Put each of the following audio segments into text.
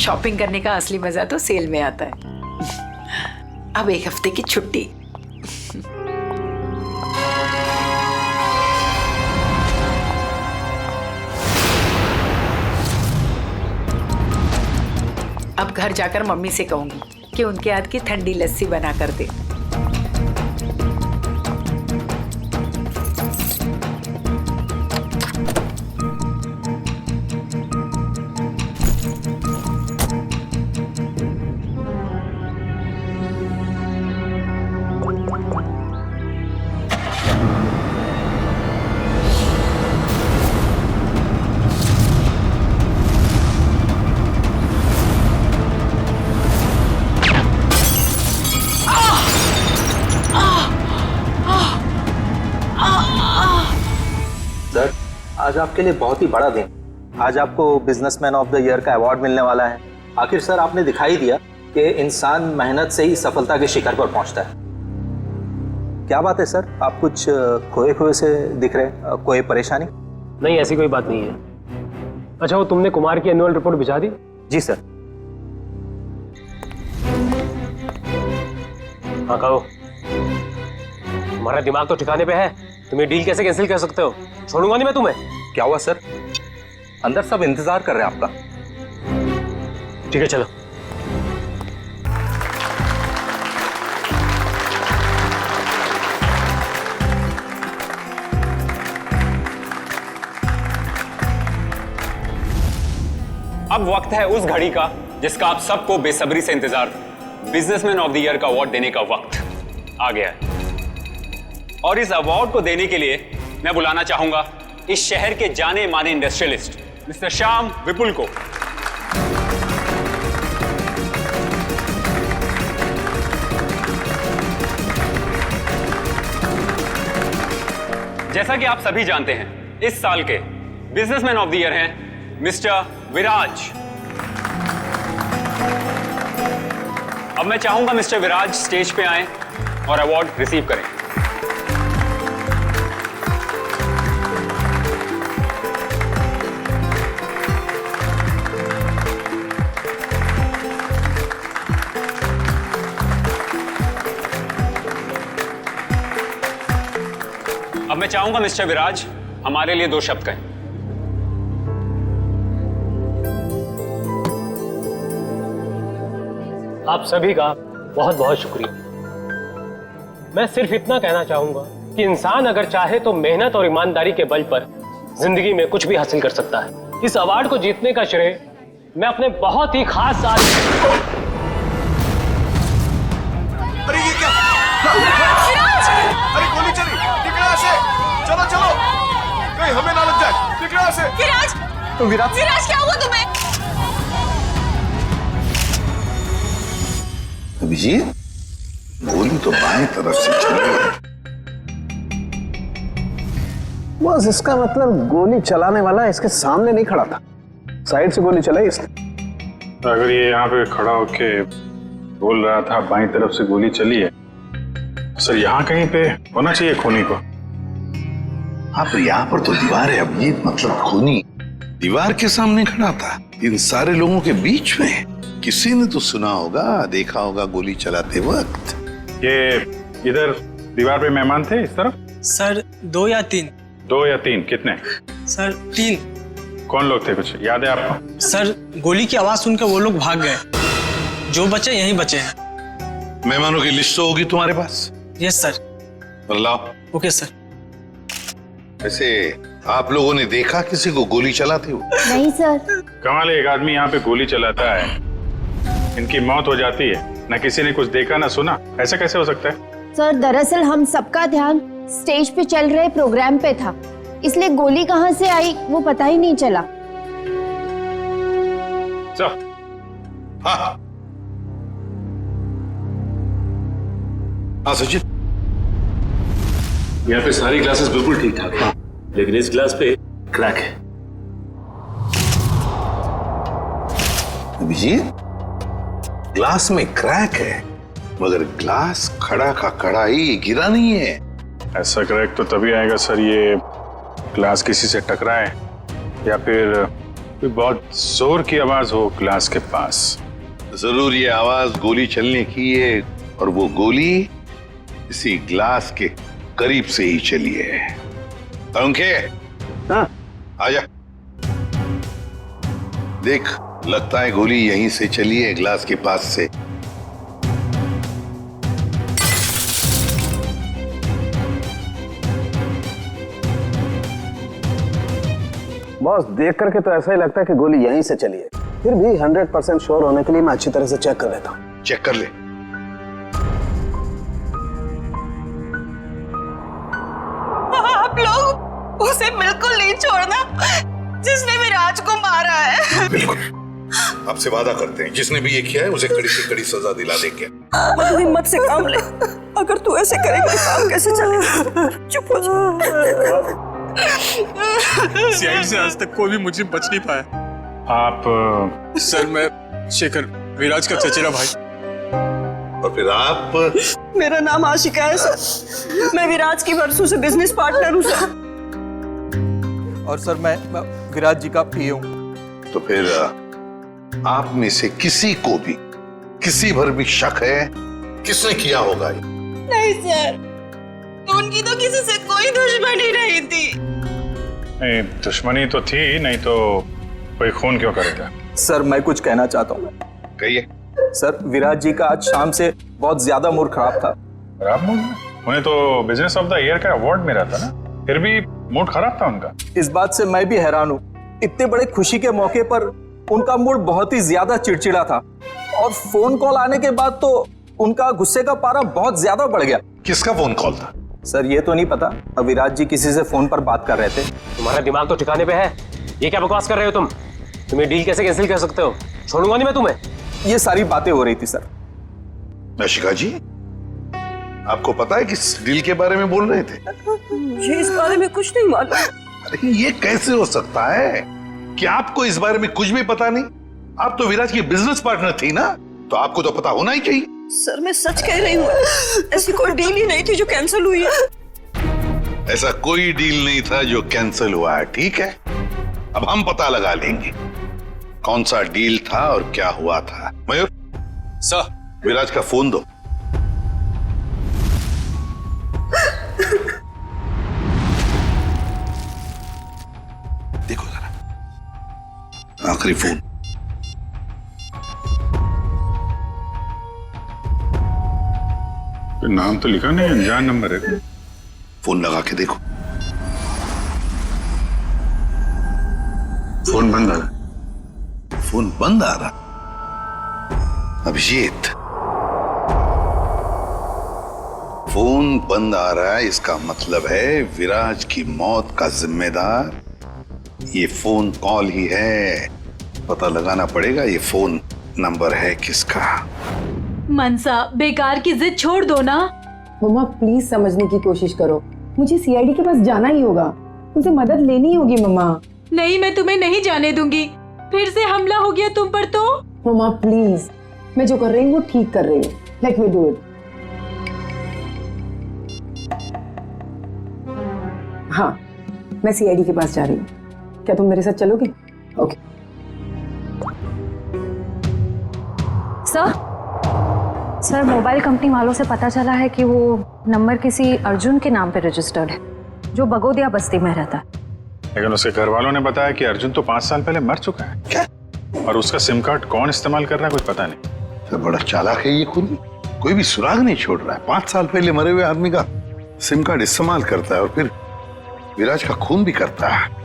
Shopping करने का असली मजा तो सेल में आता है। अब 1 हफ्ते की छुट्टी। अब घर जाकर मम्मी से कहूंगी कि उनके हाथ की ठंडी लस्सी बना कर दे। सर, आज आपके लिए बहुत ही बड़ा दिन। आज आपको बिजनेसमैन ऑफ द ईयर का अवार्ड मिलने वाला है। आखिर सर आपने दिखाई दिया कि इंसान मेहनत से ही सफलता के शिखर पर पहुंचता है। क्या बात है सर, आप कुछ खोए खोए से दिख रहे हैं? कोई परेशानी? नहीं, ऐसी कोई बात नहीं है। अच्छा, वो तुमने कुमार की एनुअल रिपोर्ट भिजा दी? जी सर। हाँ कहो, तुम्हारा दिमाग तो ठिकाने पे है। तुम ये डील कैसे कैंसिल कर सकते हो? छोड़ूंगा नहीं मैं तुम्हें। क्या हुआ सर? अंदर सब इंतजार कर रहे हैं आपका। ठीक है चलो। अब वक्त है उस घड़ी का जिसका आप सबको बेसब्री से इंतजार था। बिजनेसमैन ऑफ द ईयर का अवार्ड देने का वक्त आ गया है और इस अवार्ड को देने के लिए मैं बुलाना चाहूंगा इस शहर के जाने माने इंडस्ट्रियलिस्ट मिस्टर श्याम विपुल को। जैसा कि आप सभी जानते हैं, इस साल के बिजनेसमैन ऑफ द ईयर हैं मिस्टर विराज। अब मैं चाहूंगा मिस्टर विराज स्टेज पे आएं और अवार्ड रिसीव करें। अब मैं चाहूंगा मिस्टर विराज हमारे लिए 2 शब्द कहें। आप सभी का बहुत बहुत शुक्रिया। मैं सिर्फ इतना कहना चाहूंगा कि इंसान अगर चाहे तो मेहनत और ईमानदारी के बल पर जिंदगी में कुछ भी हासिल कर सकता है। इस अवार्ड को जीतने का श्रेय मैं अपने बहुत ही खास अरे ये क्या? अरे गोली चली, निकला से। चलो चलो, कहीं हमें ना लग जाए। निकला से। विराज, तो विराज क्या हुआ तुम्हें? अभिजीत, गोली तो बाएं तरफ से चली है। बस इसका मतलब गोली चलाने वाला इसके सामने नहीं खड़ा था, साइड से गोली चलाई इसने। अगर ये यहाँ पे खड़ा होके बोल रहा था बाईं तरफ से गोली चली है, सर यहाँ कहीं पे होना चाहिए खूनी को। हाँ, तो यहाँ पर तो दीवार है अभिजीत, मतलब खूनी दीवार के सामने खड़ा था। इन सारे लोगों के बीच में किसी ने तो सुना होगा, देखा होगा गोली चलाते वक्त। ये इधर दीवार पे मेहमान थे इस तरफ? सर 2 या 3। 2 या 3? कितने? सर 3। कौन लोग थे, कुछ याद है आपको? सर गोली की आवाज सुनकर वो लोग भाग गए, जो बचे यहीं बचे हैं। मेहमानों की लिस्ट तो होगी तुम्हारे पास? Yes sir. लाओ। Okay sir. वैसे आप लोगों ने देखा किसी को गोली चलाते हुए? नहीं सर। कमाल है, एक आदमी यहाँ पे गोली चलाता है, इनकी मौत हो जाती है, ना किसी ने कुछ देखा ना सुना। ऐसा कैसे हो सकता है? सर दरअसल हम सबका ध्यान स्टेज पे चल रहे प्रोग्राम पे था, इसलिए गोली कहाँ से आई वो पता ही नहीं चला। हाँ हाँ सचिन, यहाँ पे सारी ग्लासेस बिल्कुल ठीक ठाक है, लेकिन इस ग्लास पे क्रैक है। अभिजीत, ग्लास में क्रैक है, मगर ग्लास खड़ा का खड़ा ही, गिरा नहीं है। ऐसा क्रैक तो तभी आएगा सर, ये ग्लास किसी से टकराए या फिर कोई बहुत जोर की आवाज हो ग्लास के पास। जरूर ये आवाज गोली चलने की है, और वो गोली इसी ग्लास के करीब से ही चली है। अंके, हाँ आजा। देख, लगता है गोली यहीं से चली है, ग्लास के पास से। बॉस, देख करके तो ऐसा ही लगता है कि गोली यहीं से चली है। फिर भी 100% श्योर होने के लिए मैं अच्छी तरह से चेक कर लेता हूँ। चेक कर ले। आप लोग उसे बिल्कुल नहीं छोड़ना जिसने विराज को मारा है। बिल्कुल, आपसे वादा करते हैं, जिसने भी ये किया है उसे कड़ी से कड़ी सजा दिला देंगे। तू हिम्मत से काम ले। अगर तू ऐसे करेगा काम कैसे चलेगा? चुप हो जा। सीआईडी से आज तक कोई भी मुझे बच नहीं पाया। आप सर, मैं शेखर, विराज का चचेरा भाई। और फिर आप? मेरा नाम आशिका है सर। मैं विराज की बरसों से बिजनेस पार्टनर हूँ सर। और सर मैं विराज जी का पीए हूँ। तो फिर आप में से किसी को भी किसी भर भी शक है किसने किया होगा ये? नहीं सर, उनकी तो किसी से कोई दुश्मनी नहीं थी। नहीं, दुश्मनी तो थी, नहीं तो कोई खून क्यों करेगा? सर मैं कुछ कहना चाहता हूँ। कहिए। सर विराज जी का आज शाम से बहुत ज्यादा मूड खराब था। खराब मूड में? उन्हें तो बिजनेस ऑफ द ईयर का अवार्ड मिला था ना, फिर भी मूड खराब था उनका। इस बात से मैं भी हैरान हूँ। इतने बड़े खुशी के मौके पर उनका मूड बहुत ही ज्यादा चिड़चिड़ा था, और फोन कॉल आने के बाद तो उनका गुस्से का पारा बहुत ज्यादा बढ़ गया। किसका फोन कॉल था? सर ये तो नहीं पता, अब विराज जी किसी से फोन पर बात कर रहे थे। तुम्हारा दिमाग तो ठिकाने पे है। ये क्या बकवास कर रहे हो तुम? तुम्हें डील कैसे कैंसिल कर सकते हो? छोड़ूंगा नहीं मैं तुम्हें। ये सारी बातें हो रही थी सर। आशिका जी, आपको पता है किस डील के बारे में बोल रहे थे? मुझे इस बारे में कुछ नहीं मालूम। अरे ये कैसे हो सकता है कि आपको इस बारे में कुछ भी पता नहीं? आप तो विराज की बिजनेस पार्टनर थी ना, तो आपको तो पता होना ही चाहिए। सर मैं सच कह रही हूँ, ऐसी कोई डील ही नहीं थी जो कैंसिल हुई है। ऐसा कोई डील नहीं था जो कैंसिल हुआ है, ठीक है? अब हम पता लगा लेंगे कौन सा डील था और क्या हुआ था। मयूर सर, विराज का फोन दो। देखो जरा, आखिरी फोन। नाम तो लिखा नहीं, अनजान नंबर है। फोन लगा के देखो। फोन बंद आ रहा। फोन बंद आ रहा। अभिजीत, फोन बंद आ रहा है, इसका मतलब है विराज की मौत का जिम्मेदार ये फोन कॉल ही है। पता लगाना पड़ेगा ये फोन नंबर है किसका। मनसा, बेकार की जिद छोड़ दो ना। मम्मा प्लीज समझने की कोशिश करो, मुझे सीआईडी के पास जाना ही होगा, उनसे मदद लेनी होगी। मम्मा नहीं, मैं तुम्हें नहीं जाने दूंगी। फिर से हमला हो गया तुम पर तो। मम्मा प्लीज, मैं जो कर रही हूँ वो ठीक कर रही हूँ, लेट मी डू इट। हाँ, मैं सीआईडी के पास जा रही हूँ, क्या तुम मेरे साथ चलोगे? ओके। सर, मोबाइल कंपनी वालों से पता चला है कि वो नंबर किसी अर्जुन के नाम पे रजिस्टर्ड है, जो बगोदिया बस्ती में रहता है। लेकिन उसके घर वालों ने बताया कि अर्जुन तो 5 साल पहले मर चुका है। क्या? और उसका सिम कार्ड कौन इस्तेमाल कर रहा है कुछ पता नहीं। तो बड़ा चालाक है ये खूनी, कोई भी सुराग नहीं छोड़ रहा है। 5 साल पहले मरे हुए आदमी का सिम कार्ड इस्तेमाल करता है और फिर विराज का खून भी करता है।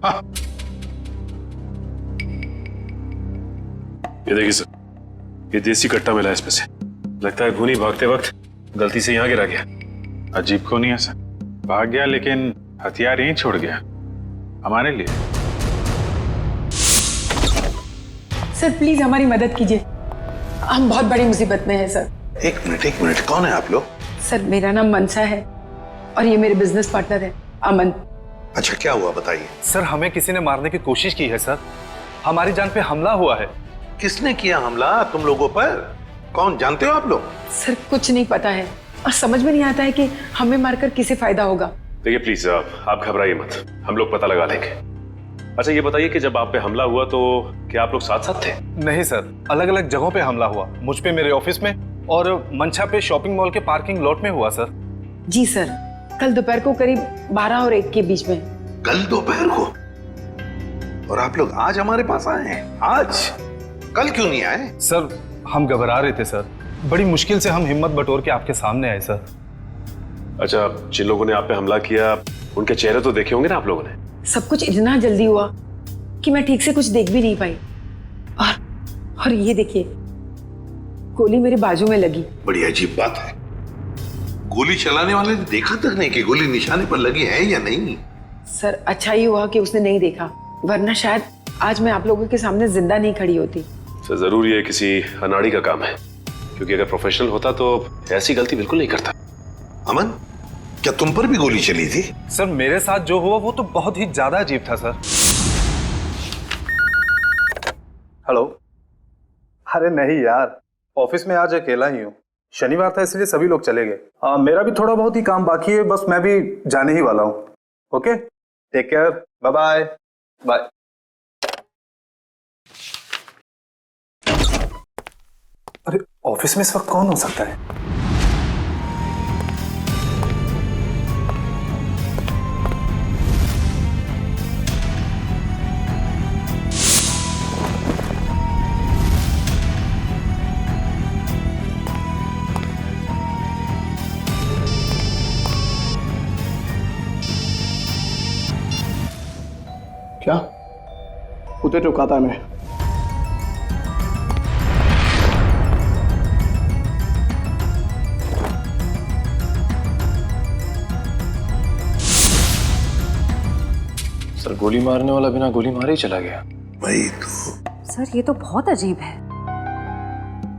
हाँ। ये देखिए सर, ये देसी कट्टा मिला है इसमें से। लगता है भूनी भागते वक्त गलती से यहाँ गिरा गया। अजीब क्यों नहीं है सर? भाग गया लेकिन हथियार यहीं छोड़ गया हमारे लिए। सर प्लीज हमारी मदद कीजिए, हम बहुत बड़ी मुसीबत में हैं सर। एक मिनट, कौन है आप लोग? सर मेरा नाम मनसा है और ये मेरे बिजनेस पार्टनर है अमन। अच्छा, क्या हुआ बताइए। सर हमें किसी ने मारने की कोशिश की है सर, हमारी जान पे हमला हुआ है। किसने किया हमला तुम लोगों पर? कौन, जानते हो आप लोग? सर कुछ नहीं पता है और समझ में नहीं आता है कि हमें मारकर किसे फायदा होगा। देखिए प्लीज आप घबराइए मत, हम लोग पता लगा लेंगे। अच्छा ये बताइए कि जब आप पे हमला हुआ तो क्या आप लोग साथ साथ थे? नहीं सर, अलग अलग जगहों पे हमला हुआ। मुझ पे मेरे ऑफिस में और मंशा पे शॉपिंग मॉल के पार्किंग लॉट में हुआ सर। जी सर, कल दोपहर को करीब 12 और 1 के बीच में। कल दोपहर को? और आप लोग आज हमारे पास आए हैं? आज? कल क्यों नहीं आए? सर हम घबरा रहे थे सर, बड़ी मुश्किल से हम हिम्मत बटोर के आपके सामने आए सर। अच्छा, जिन लोगों ने आप पे हमला किया उनके चेहरे तो देखे होंगे ना आप लोगों ने? सब कुछ इतना जल्दी हुआ कि मैं ठीक से कुछ देख भी नहीं पाई। और ये देखिए, गोली मेरे बाजू में लगी। बड़ी अजीब बात है, गोली चलाने वाले ने देखा तक नहीं कि गोली निशाने पर लगी है या नहीं। सर अच्छा ही हुआ कि उसने नहीं देखा, वरना शायद आज मैं आप लोगों के सामने जिंदा नहीं खड़ी होती। सर जरूर ये किसी अनाड़ी का काम है, क्योंकि अगर प्रोफेशनल होता तो ऐसी गलती बिल्कुल नहीं करता। अमन, क्या तुम पर भी गोली चली थी? सर मेरे साथ जो हुआ वो तो बहुत ही ज्यादा अजीब था सर। हेलो। अरे नहीं यार, ऑफिस में आज अकेला ही हूँ, शनिवार था इसलिए सभी लोग चले गए। मेरा भी थोड़ा बहुत ही काम बाकी है, बस मैं भी जाने ही वाला हूँ। Okay, take care, bye bye. Bye. अरे ऑफिस में इस वक्त कौन हो सकता है? क्या उते टुकाता मैं? सर गोली मारने वाला बिना गोली मारे ही चला गया। वही तो। सर ये तो बहुत अजीब है।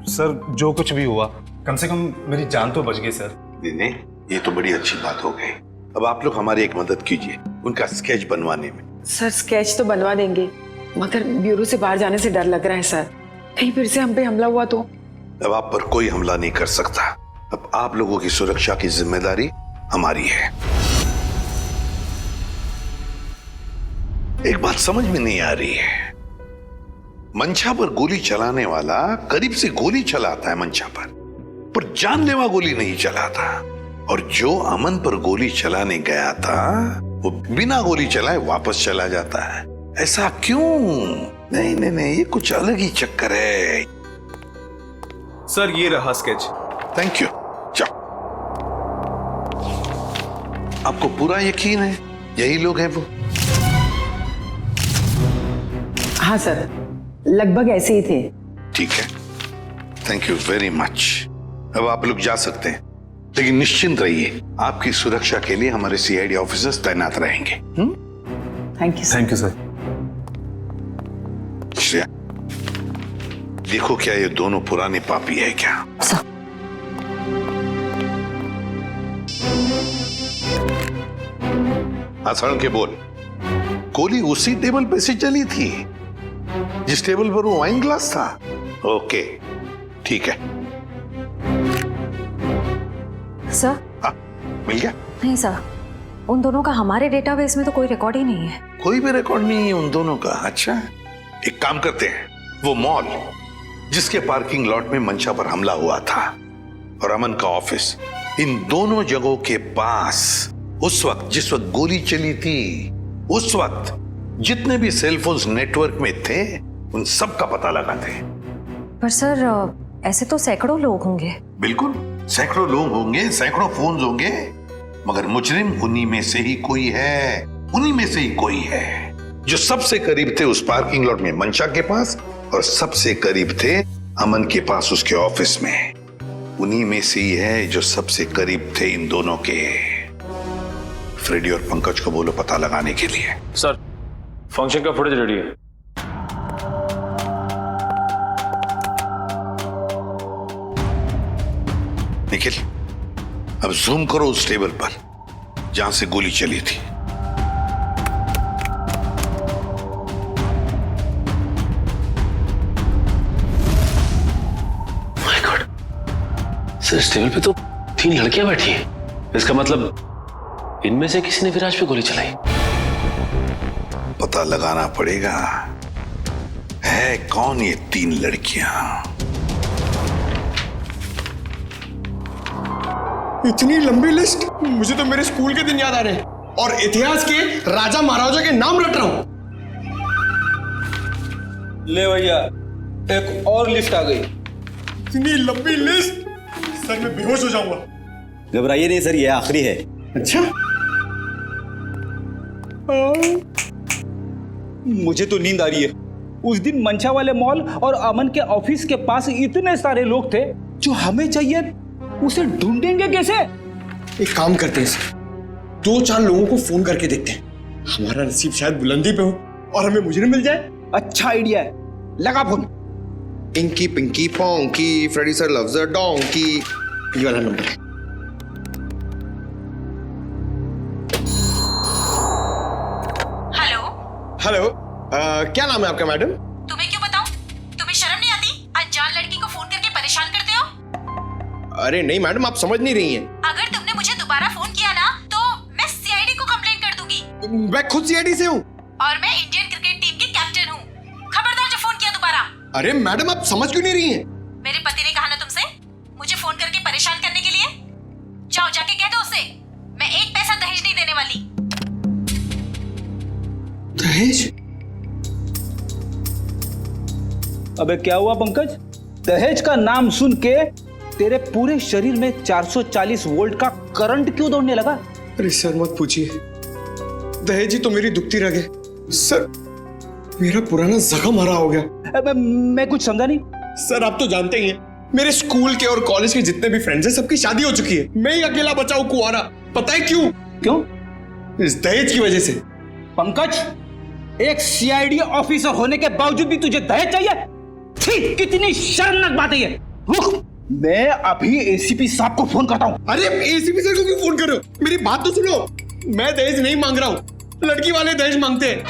सर जो कुछ भी हुआ, कम से कम मेरी जान तो बच गई सर। नहीं, ये तो बड़ी अच्छी बात हो गई। अब आप लोग हमारी एक मदद कीजिए उनका स्केच बनवाने में। सर स्केच तो बनवा देंगे, मगर ब्यूरो से बाहर जाने से डर लग रहा है सर, कहीं फिर से हम पे हमला हुआ तो। अब आप पर कोई हमला नहीं कर सकता। अब आप लोगों की सुरक्षा की जिम्मेदारी हमारी है। एक बात समझ में नहीं आ रही है, मंशा पर गोली चलाने वाला करीब से गोली चलाता है मंशा पर जानलेवा गोली नहीं चलाता, और जो अमन पर गोली चलाने गया था वो बिना गोली चलाए वापस चला जाता है। ऐसा क्यों? नहीं नहीं नहीं, ये कुछ अलग ही चक्कर है। सर ये रहा स्केच। Thank you. जाओ। आपको पूरा यकीन है यही लोग हैं वो? हाँ सर, लगभग ऐसे ही थे। ठीक है, थैंक यू वेरी मच। अब आप लोग जा सकते हैं, लेकिन निश्चिंत रहिए, आपकी सुरक्षा के लिए हमारे सीआईडी ऑफिसर्स तैनात रहेंगे। Thank you. Thank you sir. Shreya, देखो क्या ये दोनों पुराने पापी है क्या? आसान के बोल। गोली उसी टेबल पे से चली थी जिस टेबल पर वो वाइन ग्लास था? ओके ठीक है। सर? हाँ, मिल गया? नहीं सर, उन दोनों का हमारे डेटाबेस में तो कोई रिकॉर्ड ही नहीं है। कोई भी रिकॉर्ड नहीं है उन दोनों का? अच्छा, एक काम करते हैं, वो मॉल जिसके पार्किंग लॉट में मंशा पर हमला हुआ था और अमन का ऑफिस, इन दोनों जगहों के पास उस वक्त जिस वक्त गोली चली थी, उस वक्त जितने भी सेलफोन्स नेटवर्क में थे उन सब का पता लगाते हैं। पर सर ऐसे तो सैकड़ों लोग होंगे। बिल्कुल, सैकड़ों लोग होंगे, सैकड़ों फोन होंगे, मगर मुजरिम उन्हीं में से ही कोई है, उन्हीं में से ही कोई है जो सबसे करीब थे उस पार्किंग लॉट में मंशा के पास, और सबसे करीब थे अमन के पास उसके ऑफिस में। उन्हीं में से ही है जो सबसे करीब थे इन दोनों के। फ्रेडी और पंकज को बोलो पता लगाने के लिए। सर फंक्शन का फुटेज रेडी है। निखिल, अब जूम करो उस टेबल पर जहां से गोली चली थी। सर इस टेबल पे तो 3 लड़कियां बैठी हैं। इसका मतलब इनमें से किसी ने विराज पे गोली चलाई। पता लगाना पड़ेगा है कौन ये 3 लड़कियां। इतनी लंबी लिस्ट, मुझे तो मेरे स्कूल के दिन याद आ रहे हैं और इतिहास के राजा महाराजा के नाम रट रहा हूं। ले भैया, एक और लिस्ट आ गई। इतनी लंबी लिस्ट, सर मैं बेहोश हो जाऊंगा। घबराइए नहीं सर, ये आखिरी है। अच्छा, मुझे तो नींद आ रही है। उस दिन मंशा वाले मॉल और अमन के ऑफिस के पास इतने सारे लोग थे, जो हमें चाहिए उसे ढूंढेंगे कैसे? एक काम करते हैं सर, 2-4 लोगों को फोन करके देखते हैं। हमारा नसीब शायद बुलंदी पे हो और हमें मुजरिम मिल जाए। अच्छा आइडिया है, लगा phone. Inky pinky ponky Freddie sir loves a donkey, ये वाला नंबर है। हेलो हेलो, क्या नाम है आपका मैडम? तुम्हें क्यों बताऊं? तुम्हें शर्म नहीं आती? अनजान लड़की को फोन करके परेशान करते हो। अरे नहीं मैडम, आप समझ नहीं रही हैं। अगर तुमने मुझे दोबारा फोन किया ना तो मैं सीआईडी को कंप्लेंट कर दूंगी। मैं खुद सीआईडी से हूँ और मैं इंडियन क्रिकेट टीम की कैप्टन हूँ। खबरदार जो फोन किया दोबारा। अरे मैडम, आप समझ क्यों नहीं रही हैं? मेरे पति ने कहा ना तुमसे मुझे फोन करके परेशान करने के लिए। जाओ जाके कह दो उसे मैं 1 पैसा दहेज नहीं देने वाली। दहेज? अबे क्या हुआ पंकज? दहेज का नाम सुन के तेरे पूरे शरीर में 440 वोल्ट का करंट क्यों दौड़ने लगा? अरे सर मत पूछिए, दहेज ही तो मेरी दुखती रग है। सर मेरा पुराना जख्म हरा हो गया। मैं कुछ समझा नहीं। सर आप तो जानते ही हैं, मेरे स्कूल के और कॉलेज के जितने भी फ्रेंड्स हैं सबकी शादी हो चुकी है। मैं ही अकेला बचा हूं कुंवारा। पता है क्यों? क्यों? इस दहेज की वजह से। पंकज, एक सीआईडी ऑफिसर होने के बावजूद भी तुझे दहेज चाहिए? छी, कितनी शर्मनाक बात है ये। रुक, मैं अभी एसीपी साहब को फोन करता हूँ। अरे एसीपी सर को क्यों फोन कर रहे हो? मेरी बात तो सुनो, मैं दहेज नहीं मांग रहा हूँ, लड़की वाले दहेज मांगते हैं।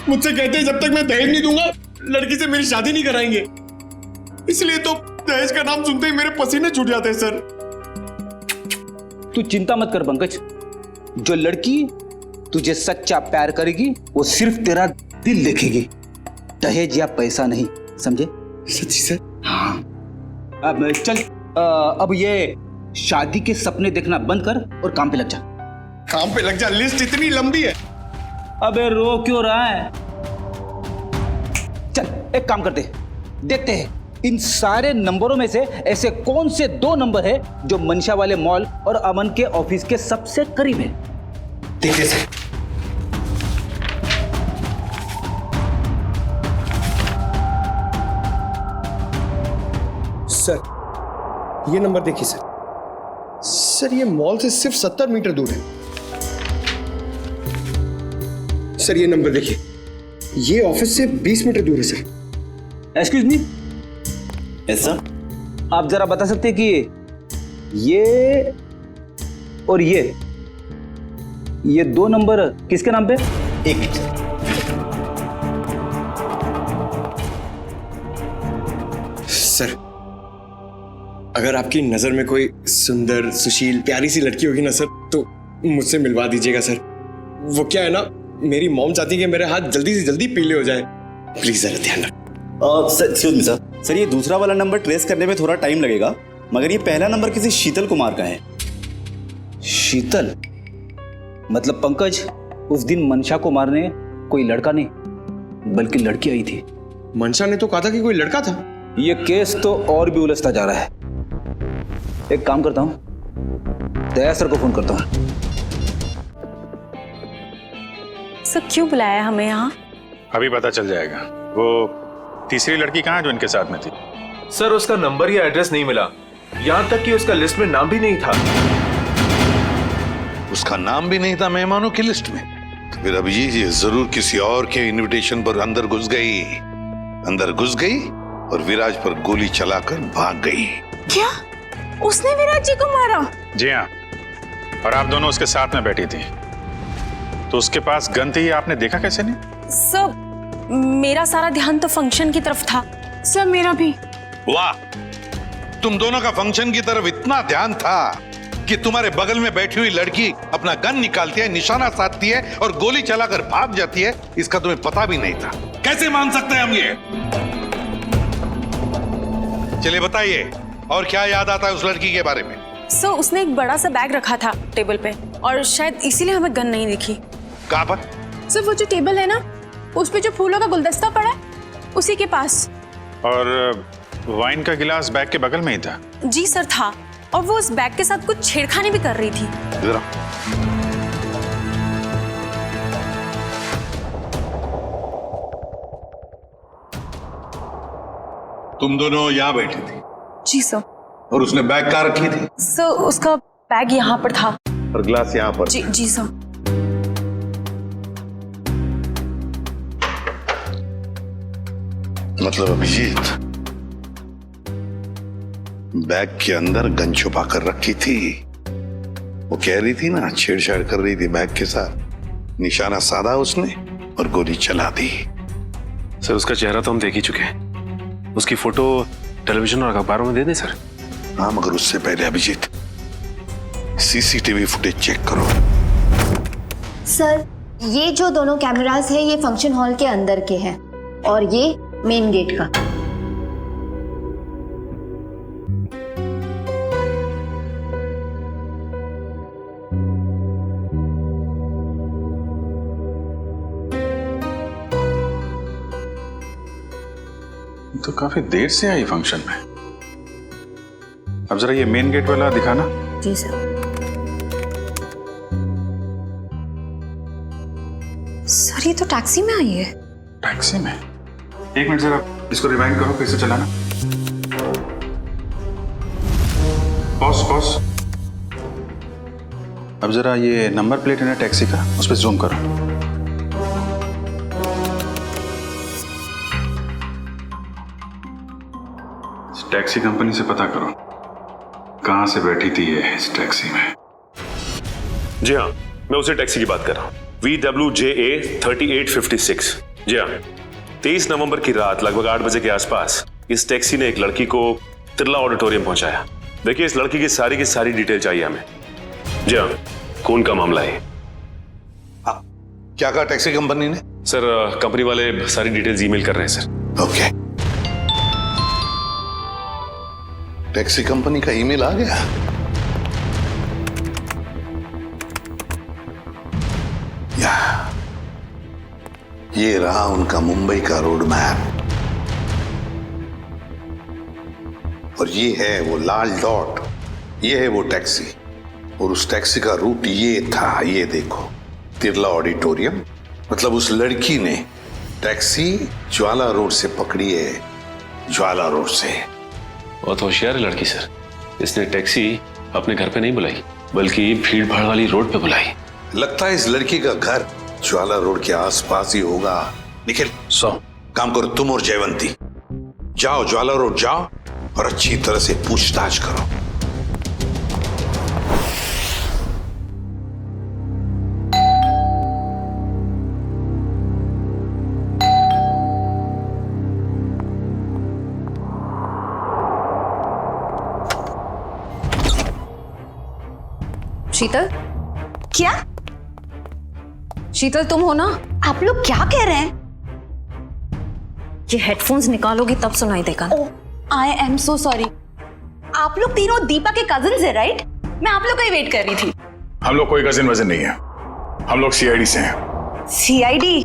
मुझसे कहते हैं जब तक मैं दहेज नहीं दूंगा लड़की से मेरी शादी नहीं कराएंगे। इसलिए तो दहेज का नाम सुनते ही मेरे पसीने छूट जाते हैं सर। तू चिंता मत कर पंकज, जो लड़की तुझे सच्चा प्यार करेगी वो सिर्फ तेरा दिल देखेगी, दहेज या पैसा नहीं, समझे? सच्ची सर? हाँ। अब चल, अब ये शादी के सपने देखना बंद कर और काम पे लग जा। काम पे लग जा? लिस्ट इतनी लंबी है। अबे रो क्यों रहा है? चल एक काम करते, देखते हैं इन सारे नंबरों में से ऐसे कौन से 2 नंबर है जो मंशा वाले मॉल और अमन के ऑफिस के सबसे करीब है। देखते सर। सर ये नंबर देखिए सर। सर ये मॉल से सिर्फ 70 मीटर दूर है। सर ये नंबर देखिए, ये ऑफिस से 20 मीटर दूर है sir. Excuse me, yes sir. आप जरा बता सकते हैं कि ये और ये 2 नंबर किसके नाम पे? एक मिनट। सर अगर आपकी नजर में कोई सुंदर सुशील प्यारी सी लड़की होगी ना सर, तो मुझसे मिलवा दीजिएगा सर। वो क्या है ना, मेरी मॉम चाहती है कि मेरे हाथ जल्दी से जल्दी पीले हो जाए। प्लीज जरा ध्यान रखो। सर एक्सक्यूज मी सर, ये दूसरा वाला नंबर ट्रेस करने में थोड़ा टाइम लगेगा, मगर ये पहला नंबर किसी शीतल कुमार का है। शीतल? मतलब पंकज, उस दिन मंशा को मारने कोई लड़का नहीं बल्कि लड़की आई थी। मंशा ने तो कहा था कि कोई लड़का था। ये केस तो और भी उलझता जा रहा है। एक काम करता हूं, दया सर को फोन करता हूं। सर क्यों बुलाया हमें यहाँ? अभी पता चल जाएगा। वो तीसरी लड़की कहाँ है जो इनके साथ में थी? सर उसका नंबर या एड्रेस नहीं मिला, यहां तक कि उसका लिस्ट में नाम भी नहीं था। उसका नाम भी नहीं था मेहमानों की लिस्ट में, तो फिर अब ये जरूर किसी और के इनविटेशन पर अंदर घुस गई और विराज पर गोली चलाकर भाग गई। क्या उसने विराज जी को मारा? जी हाँ, और आप दोनों उसके साथ में बैठी थी, तो उसके पास गन थी, आपने देखा कैसे नहीं? सर मेरा सारा ध्यान तो फंक्शन की तरफ था। सर मेरा भी। वाह, तुम दोनों का फंक्शन की तरफ इतना ध्यान था कि तुम्हारे बगल में बैठी हुई लड़की अपना गन निकालती है, निशाना साधती है और गोली चलाकर भाग जाती है, इसका तुम्हें पता भी नहीं था। कैसे मान सकते हैं हम ये? चलिए बताइए, और क्या याद आता है उस लड़की के बारे में? सर उसने एक बड़ा सा बैग रखा था टेबल पे और शायद इसीलिए हमें गन नहीं दिखी। कहाँ पर? सर वो जो टेबल है ना, उस पे जो फूलों का गुलदस्ता पड़ा है उसी के पास। और वाइन का गिलास बैग के बगल में ही था? जी सर था, और वो उस बैग के साथ कुछ छेड़खानी भी कर रही थी। जरा तुम दोनों यहाँ बैठी थी? जी सर। और उसने बैग कहाँ रखी थी? सर उसका बैग यहाँ पर था और ग्लास यहाँ पर? जी सर। मतलब अभिजीत बैग के अंदर गन छुपा कर रखी थी। वो कह रही थी ना, छेड़छाड़ कर रही थी बैग के साथ, निशाना साधा उसने और गोली चला दी। सर उसका चेहरा तो हम देख ही चुके हैं, उसकी फोटो टेलीविजन और अखबारों में दे दें सर? हाँ, मगर उससे पहले अभिजीत सीसीटीवी फुटेज चेक करो। सर ये जो दोनों कैमरास है ये फंक्शन हॉल के अंदर के हैं और ये मेन गेट का। तो काफी देर से आई फंक्शन में। अब जरा ये मेन गेट वाला दिखाना। जी सर। सर ये तो टैक्सी में आई है। टैक्सी में? एक मिनट जरा इसको रिवाइंड करो, कैसे चलाना। पॉज। अब जरा ये नंबर प्लेट है ना टैक्सी का, उस पर जूम करो। टैक्सी कंपनी से पता करो कहां से बैठी थी ये इस टैक्सी में। जी हाँ, मैं उसी टैक्सी की बात कर रहा हूँ, VWJA 3856। जी हाँ, 23 नवंबर की रात लगभग 8 बजे के आसपास इस टैक्सी ने एक लड़की को तिरला ऑडिटोरियम पहुंचाया। देखिए इस लड़की की सारी डिटेल चाहिए हमें। जी हाँ, खून का मामला है। क्या कहा टैक्सी कंपनी ने? सर कंपनी वाले सारी डिटेल्स ईमेल कर रहे हैं सर। ओके, टैक्सी कंपनी का ईमेल आ गया। ये रहा उनका मुंबई का रोड मैप और ये है वो लाल डॉट, ये है वो टैक्सी और उस टैक्सी का रूट ये था, ये देखो, तिरला ऑडिटोरियम। मतलब उस लड़की ने टैक्सी ज्वाला रोड से पकड़ी है, ज्वाला रोड से। बहुत होशियार है लड़की सर, इसने टैक्सी अपने घर पे नहीं बुलाई बल्कि भीड़ भाड़ वाली रोड पे बुलाई। लगता है इस लड़की का घर ज्वाला रोड के आसपास ही होगा। निखिल, काम करो, तुम और जयवंती जाओ, ज्वाला रोड जाओ और अच्छी तरह से पूछताछ करो। शीतल? क्या? शीतल तुम हो ना? आप लोग क्या कह रहे हैं? ये हेडफोन्स निकालोगी तब सुनाई देगा। ओह, आई एम सो सॉरी। आप लोग तीनों दीपा के कजिन्स हैं, राइट? मैं आप लोग का ही वेट कर रही थी। हम लोग कोई कजिन वजन नहीं है, हम लोग सीआईडी से हैं। सीआईडी?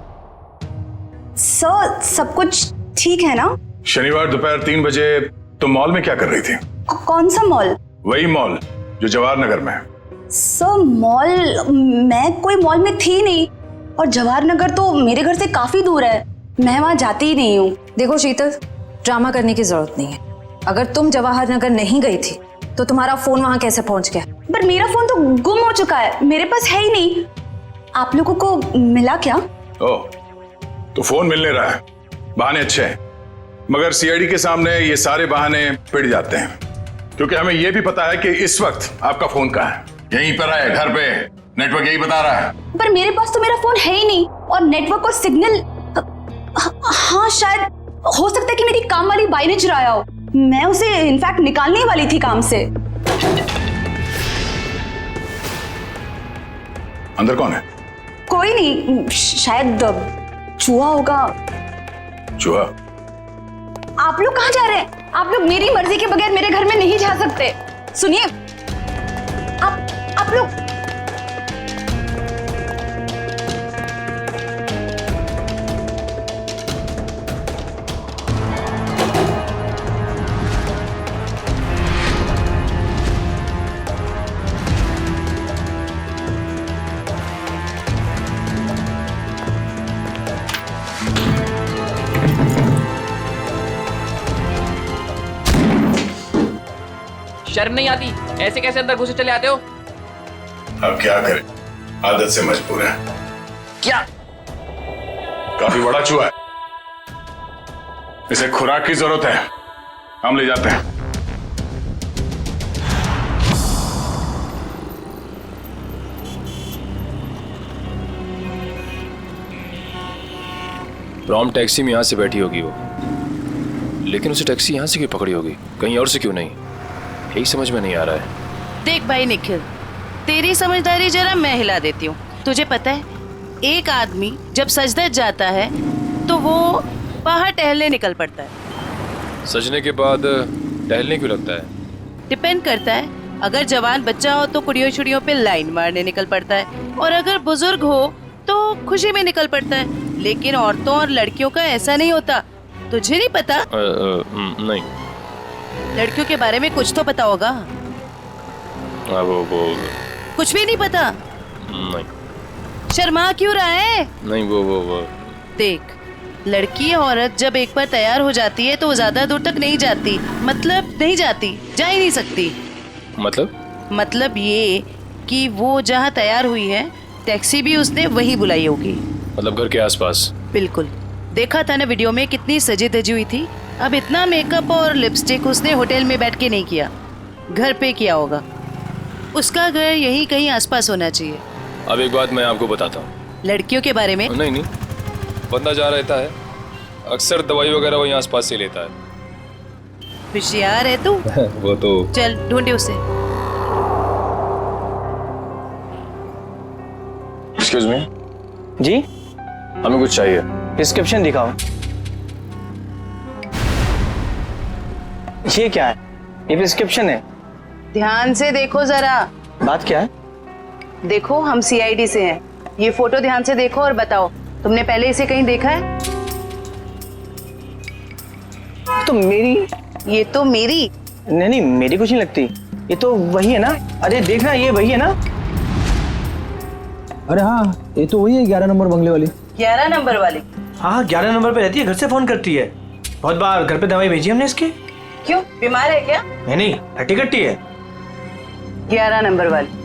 सर सब कुछ ठीक है ना? शनिवार दोपहर 3 बजे तुम मॉल में क्या कर रही थी? कौन सा मॉल? वही मॉल जो जवाहर नगर में है। सर मॉल, मैं कोई मॉल में थी नहीं और जवाहर नगर तो मेरे घर से काफी दूर है, मैं वहां जाती ही नहीं हूँ। देखो शीतल, ड्रामा करने की जरूरत नहीं है। अगर तुम जवाहर नगर नहीं गई थी तो तुम्हारा फोन वहां कैसे पहुंच गया? पर मेरा फोन तो गुम हो चुका है, मेरे पास है ही नहीं। आप लोगों को मिला क्या? ओह, तो फोन मिलने रहा है, बहाने अच्छे हैं, मगर सीआईडी के सामने ये सारे बहाने पिट जाते हैं, क्योंकि हमें यह भी पता है कि इस वक्त आपका फोन कहाँ है। यहीं पर है, घर पे, नेटवर्क यही बता रहा है। पर मेरे पास तो मेरा फोन है ही नहीं और नेटवर्क और सिग्नल, हाँ शायद हो सकता है कि मेरी काम वाली बाई ने चुराया हो। मैं उसे इनफैक्ट निकालने ही वाली थी काम से। अंदर कौन है? कोई नहीं, शायद चूहा होगा। चूहा? आप लोग कहाँ जा रहे हैं? आप लोग मेरी मर्जी के बगैर मेरे घर में नहीं जा सकते। सुनिए, आप लोग शर्म नहीं आती? ऐसे कैसे अंदर घुसे चले आते हो? अब क्या करें, आदत से मजबूर है। क्या? काफी बड़ा चूहा है, इसे खुराक की जरूरत है, हम ले जाते हैं। रॉम टैक्सी में यहां से बैठी होगी वो, लेकिन उसे टैक्सी यहां से क्यों पकड़ी होगी, कहीं और से क्यों नहीं, यही समझ में नहीं आ रहा है। देख भाई निखिल, तेरी समझदारी जरा मैं हिला देती हूँ। तुझे पता है, एक आदमी जब सज धज जाता है तो वो बाहर टहलने निकल पड़ता है। सजने के बाद टहलने क्यों लगता है? डिपेंड करता है, अगर जवान बच्चा हो तो कुड़ियों छुड़ियों पे लाइन मारने निकल पड़ता है, और अगर बुजुर्ग हो तो खुशी में निकल पड़ता है। लेकिन औरतों और लड़कियों का ऐसा नहीं होता। तुझे नहीं पता? नहीं। लड़कियों के बारे में कुछ तो पता होगा। वो कुछ भी नहीं पता? नहीं। शर्मा क्यों रहा है? नहीं वो देख, लड़की औरत जब एक बार तैयार हो जाती है तो वो ज्यादा दूर तक नहीं जाती, मतलब नहीं जाती, जा ही नहीं सकती। मतलब ये कि वो जहाँ तैयार हुई है टैक्सी भी उसने वही बुलाई होगी। मतलब घर के आसपास? बिल्कुल, देखा था ना वीडियो में, कितनी सजी धजी हुई थी। अब इतना मेकअप और लिपस्टिक उसने होटल में बैठ के नहीं किया, घर पे किया होगा। उसका घर यहीं कहीं आसपास होना चाहिए। अब एक बात मैं आपको बताता हूँ। लड़कियों के बारे में? नहीं, बंदा जा रहता है, अक्सर दवाई वगैरह वहीं आसपास से लेता है। होशियार है तू। वो तो चल ढूंढे उसे। एक्सक्यूज मी जी, हमें कुछ चाहिए। प्रिस्क्रिप्शन दिखाओ। ये क्या है? ये प्रिस्क्रिप्शन है। ध्यान से देखो जरा। बात क्या है? देखो, हम सीआईडी से हैं। ये फोटो ध्यान से देखो और बताओ, तुमने पहले इसे कहीं देखा है? तो मेरी। ये तो मेरी। नहीं, मेरी कुछ नहीं लगती। ये तो वही है ना? अरे देखना, ये वही है ना? अरे हाँ, ये तो वही है 11 नंबर बंगले वाली। 11 नंबर वाली? हाँ, 11 नंबर पे रहती है, घर से फोन करती है। बहुत बार घर पे दवाई भेजी हमने इसके। क्यों, बीमार है क्या? नहीं, हट्टी कट्टी है। 11 नंबर वाली।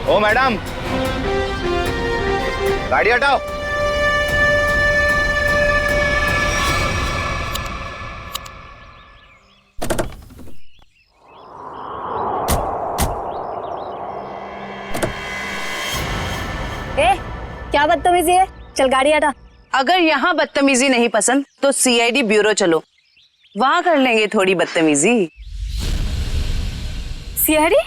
ओ मैडम, गाड़ी हटाओ। क्या बदतमीजी है? चल गाड़ी हटा। अगर यहाँ बदतमीजी नहीं पसंद तो सीआईडी ब्यूरो चलो, वहां कर लेंगे थोड़ी बदतमीजी। सीआईडी?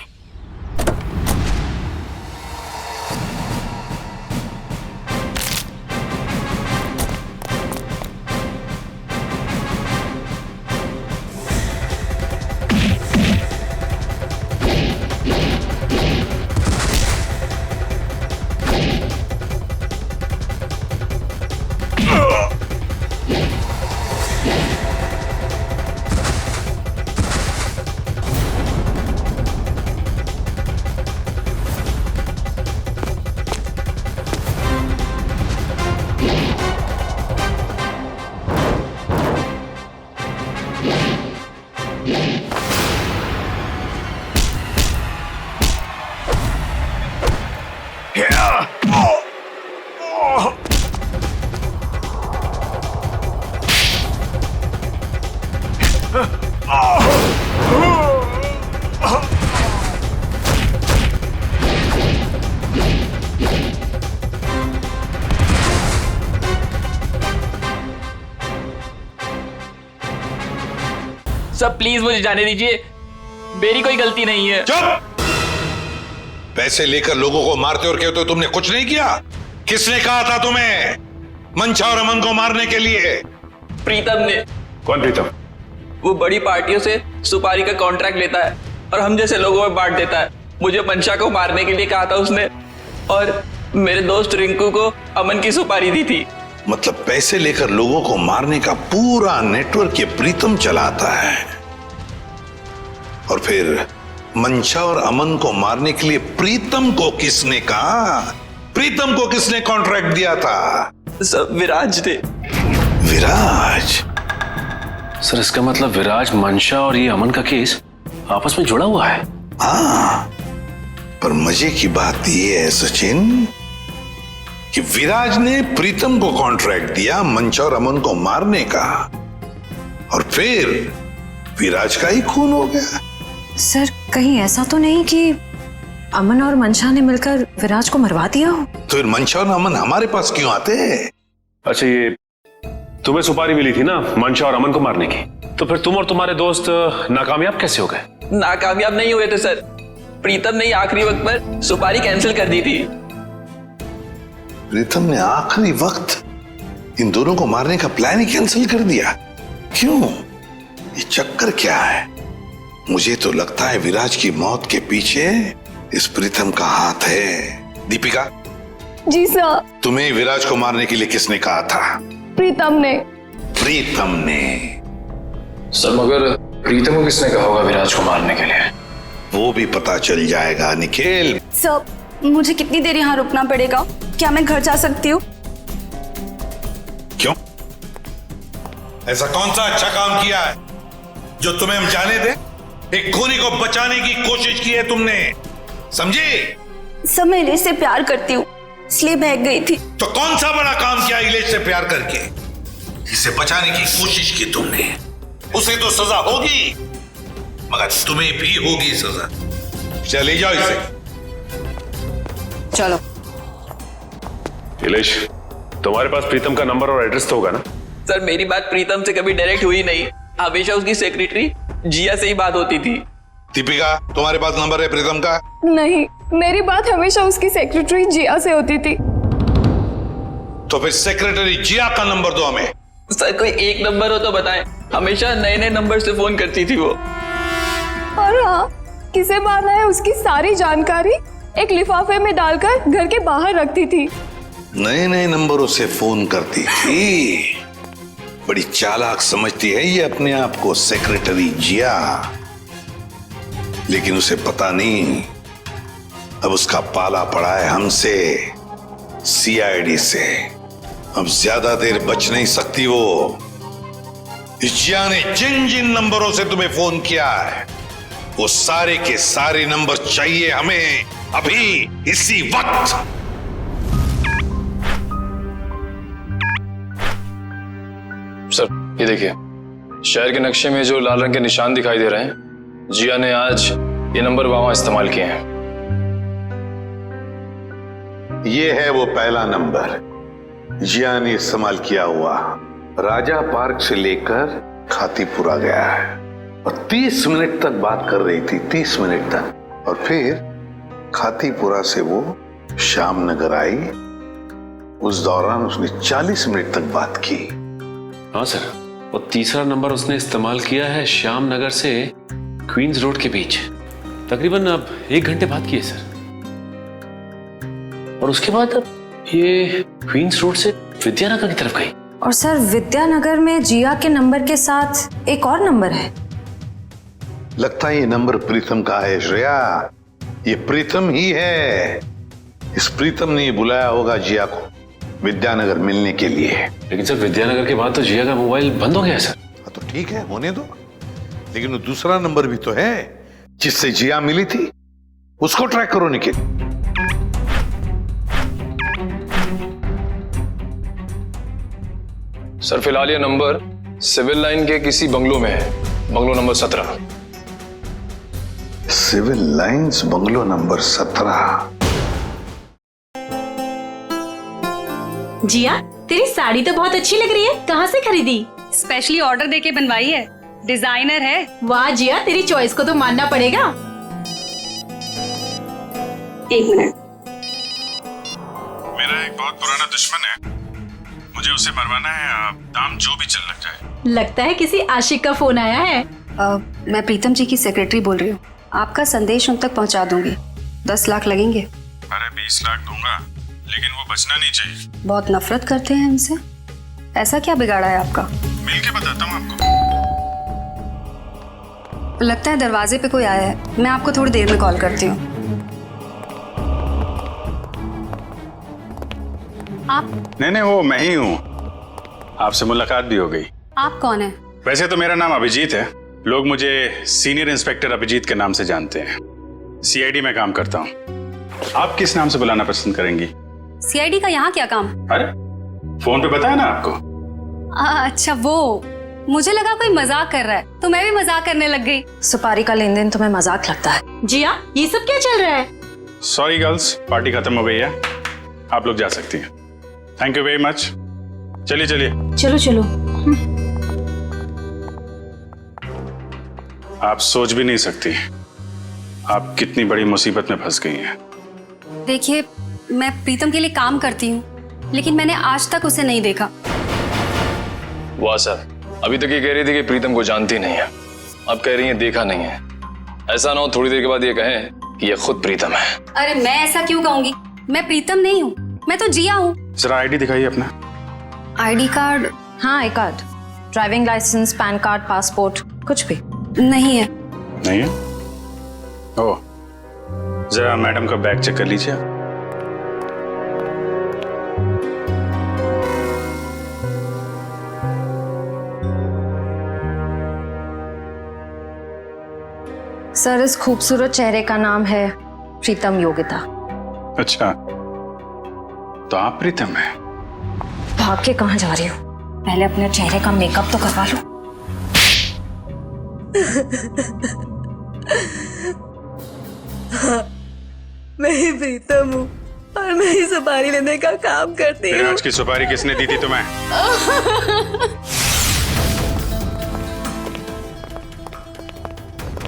सर प्लीज मुझे जाने दीजिए, मेरी कोई गलती नहीं है। चुप! पैसे लेकर लोगों को मारते और कहते हो तुमने कुछ नहीं किया। किसने कहा था तुम्हें मंशा और अमन को मारने के लिए? प्रीतम ने। कौन प्रीतम? वो बड़ी पार्टियों से सुपारी का कॉन्ट्रैक्ट लेता है और हम जैसे लोगों में बांट देता है। मुझे मंशा को मारने के लिए कहा था उसने, और मेरे दोस्त रिंकू को अमन की सुपारी दी थी। मतलब पैसे लेकर लोगों को मारने का पूरा नेटवर्क ये प्रीतम चलाता है। और फिर मंशा और अमन को मारने के लिए प्रीतम को किसने कहा? प्रीतम को किसने कॉन्ट्रैक्ट दिया था? सब विराज ने। विराज? सर इसका मतलब विराज, मंशा और ये अमन का केस आपस में जुड़ा हुआ है। हाँ, पर मजे की बात यह है सचिन कि विराज ने प्रीतम को कॉन्ट्रैक्ट दिया मंशा और अमन को मारने का, और फिर विराज का ही खून हो गया। सर कहीं ऐसा तो नहीं कि अमन और मंशा ने मिलकर विराज को मरवा दिया हो? तो फिर मंशा और अमन हमारे पास क्यों आते हैं? अच्छा, ये तुम्हें सुपारी मिली थी ना मंशा और अमन को मारने की, तो फिर तुम और तुम्हारे दोस्त नाकामयाब कैसे हो गए? नाकामयाब नहीं हुए थे सर, प्रीतम ने आखिरी वक्त पर सुपारी कैंसिल कर दी थी। प्रीतम ने आखिरी वक्त इन दोनों को मारने का प्लान ही कैंसिल कर दिया? क्यों? ये चक्कर क्या है? मुझे तो लगता है विराज की मौत के पीछे इस प्रीतम का हाथ है। दीपिका। जी सर। तुम्हें विराज को मारने के लिए किसने कहा था? प्रीतम ने। प्रीतम ने? सर मगर प्रीतम को किसने कहा होगा विराज को मारने के लिए? वो भी पता चल जाएगा निखिल। सर, मुझे कितनी देर यहाँ रुकना पड़ेगा? क्या मैं घर जा सकती हूँ? क्यों? ऐसा कौन सा अच्छा काम किया है जो तुम्हें हम जाने दें? एक खूनी को बचाने की कोशिश की है तुमने, समझी? सर, मैं इलेश से प्यार करती हूँ, इसलिए भाग गई थी। तो कौन सा बड़ा काम किया इलेश से प्यार करके? इसे बचाने की कोशिश की तुमने, उसे तो सजा होगी, मगर तुम्हें भी होगी सजा। चले जाओ इसे। चलो। इलेश, तुम्हारे पास प्रीतम का नंबर और एड्रेस तो होगा ना? सर मेरी बात प्रीतम से कभी डायरेक्ट हुई नहीं, हमेशा उसकी सेक्रेटरी जिया से ही बात होती थी। दीपिका, तुम्हारे पास नंबर है प्रीतम का? नहीं, मेरी बात हमेशा उसकी सेक्रेटरी जिया से होती थी। तो फिर सेक्रेटरी जिया का नंबर दो हमें। सर कोई एक नंबर हो तो बताएं, हमेशा नए नए नंबर से फोन करती थी वो। और हाँ, किसे मारना है उसकी सारी जानकारी एक लिफाफे में डालकर घर के बाहर रखती थी। नए नए नंबरों से फोन करती थी। बड़ी चालाक समझती है ये अपने आप को सेक्रेटरी जिया, लेकिन उसे पता नहीं अब उसका पाला पड़ा है हमसे, सीआईडी से। अब ज्यादा देर बच नहीं सकती वो। इस जिया ने जिन जिन नंबरों से तुम्हें फोन किया है वो सारे के सारे नंबर चाहिए हमें अभी, इसी वक्त। सर ये देखिए, शहर के नक्शे में जो लाल रंग के निशान दिखाई दे रहे हैं, जिया ने आज ये नंबर वहां इस्तेमाल किए हैं। ये है वो पहला नंबर जिया ने इस्तेमाल किया हुआ। राजा पार्क से लेकर खातीपुरा गया है और 30 मिनट तक बात कर रही थी, 30 मिनट तक। और फिर खातीपुरा से वो श्याम नगर आई, उस दौरान उसने 40 मिनट तक बात की। हाँ सर, वो तीसरा नंबर उसने इस्तेमाल किया है श्याम नगर से क्वींस रोड के बीच, तकरीबन अब 1 घंटे बाद किए सर। और उसके बाद अब ये क्वींस रोड से विद्यानगर की तरफ गई। और सर विद्यानगर में जिया के नंबर के साथ एक और नंबर है। लगता है ये नंबर प्रीतम का है श्रेया, ये प्रीतम ही है। इस प्रीतम ने बुलाया होगा जिया को विद्यानगर मिलने के लिए। लेकिन सर विद्यानगर के बाद तो जिया का मोबाइल बंद हो गया है सर। हाँ तो ठीक है, होने दो, लेकिन वो दूसरा नंबर भी तो है जिससे जिया मिली थी, उसको ट्रैक करो निखिल। सर फिलहाल ये नंबर सिविल लाइन के किसी बंगलो में है, bungalow number 17। Civil lines bungalow number 17। Jiya, तेरी साड़ी तो बहुत अच्छी लग रही है, कहाँ से खरीदी? स्पेशली ऑर्डर देके बनवाई है। डिजाइनर है। वाह जिया, तेरी चॉइस को तो मानना पड़ेगा। 1 मिनट। मेरा एक बहुत पुराना दुश्मन है, मुझे उसे मरवाना है। दाम जो भी चल लग जाए। लगता है किसी आशिक का फोन आया है। मैं प्रीतम जी की सेक्रेटरी बोल रही हूँ। आपका संदेश उन तक पहुँचा दूंगी। 10 लाख लगेंगे। अरे 20 लाख दूंगा, लेकिन वो बचना नहीं चाहिए। बहुत नफरत करते हैं हमसे। ऐसा क्या बिगाड़ा है आपका? मिल के बताता हूँ आपको। लगता है दरवाजे पे कोई आया है। मैं आपको थोड़ी देर में कॉल करती हूँ। आप? नहीं, वो मैं ही हूँ। आपसे मुलाकात भी हो गई। आप कौन है? वैसे तो मेरा नाम अभिजीत है, लोग मुझे सीनियर इंस्पेक्टर अभिजीत के नाम से जानते हैं। सीआईडी में काम करता हूँ। आप किस नाम से बुलाना पसंद करेंगी? सीआईडी का यहाँ क्या काम? अरे फोन पे बताया ना आपको। अच्छा वो, मुझे लगा कोई मजाक कर रहा है तो मैं भी मजाक करने लग गई। सुपारी का लेन देन तुम्हें मजाक लगता है? जिया, ये सब क्या चल रहा है? सॉरी गर्ल्स, पार्टी खत्म हो गई है, आप लोग जा सकती हैं। Thank you very much. चलिए चलिए। चलो चलो। आप सोच भी नहीं सकती आप कितनी बड़ी मुसीबत में फंस गई हैं। देखिए, मैं प्रीतम के लिए काम करती हूँ, लेकिन मैंने आज तक उसे नहीं देखा। वाह सर, अभी तक ये कह रही थी कि प्रीतम को जानती नहीं है, अब कह रही है देखा नहीं है। ऐसा ना हो थोड़ी देर के बाद ये कहें कि ये खुद प्रीतम है। अरे मैं ऐसा क्यों कहूंगी? मैं प्रीतम नहीं हूँ, मैं तो जिया हूँ। जरा आईडी दिखाइए अपना। ID card? हाँ, I card, driving licence, PAN card, passport, कुछ भी नहीं है। नहीं है? ओह, जरा मैडम का बैग चेक कर लीजिए। सर, इस खूबसूरत चेहरे का नाम है प्रीतम योगिता। अच्छा, तो आप प्रीतम है? भाग के कहाँ जा रही हो? पहले अपने चेहरे का मेकअप तो करवा लो। हाँ, मैं ही प्रीतम हूँ और मैं ही सुपारी लेने का काम करती हूँ। आज की सुपारी किसने दी थी तुम्हें?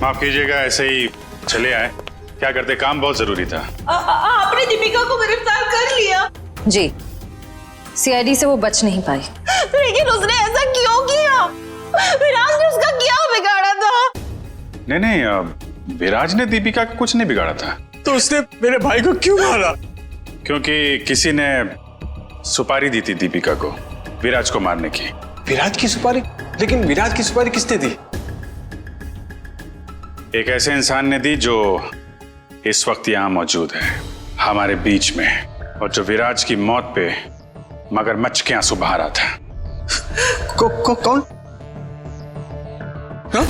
माफ कीजिएगा, ऐसे ही चले आए। क्या करते, काम बहुत जरूरी था। आपने दीपिका को गिरफ्तार कर लिया? जी, सीआईडी से वो बच नहीं पाई। लेकिन उसने ऐसा क्यों किया? विराज ने उसका क्या बिगाड़ा था? नहीं, विराज ने दीपिका का कुछ नहीं बिगाड़ा था। तो उसने मेरे भाई को क्यों मारा? क्योंकि किसी ने सुपारी दी थी दीपिका को विराज को मारने की। विराज की सुपारी? लेकिन विराज की सुपारी किसने दी? एक ऐसे इंसान ने दी जो इस वक्त यहाँ मौजूद है हमारे बीच में, और जो विराज की मौत पे मगरमच्छ के आंसू बहा रहा था। कौन? हाँ?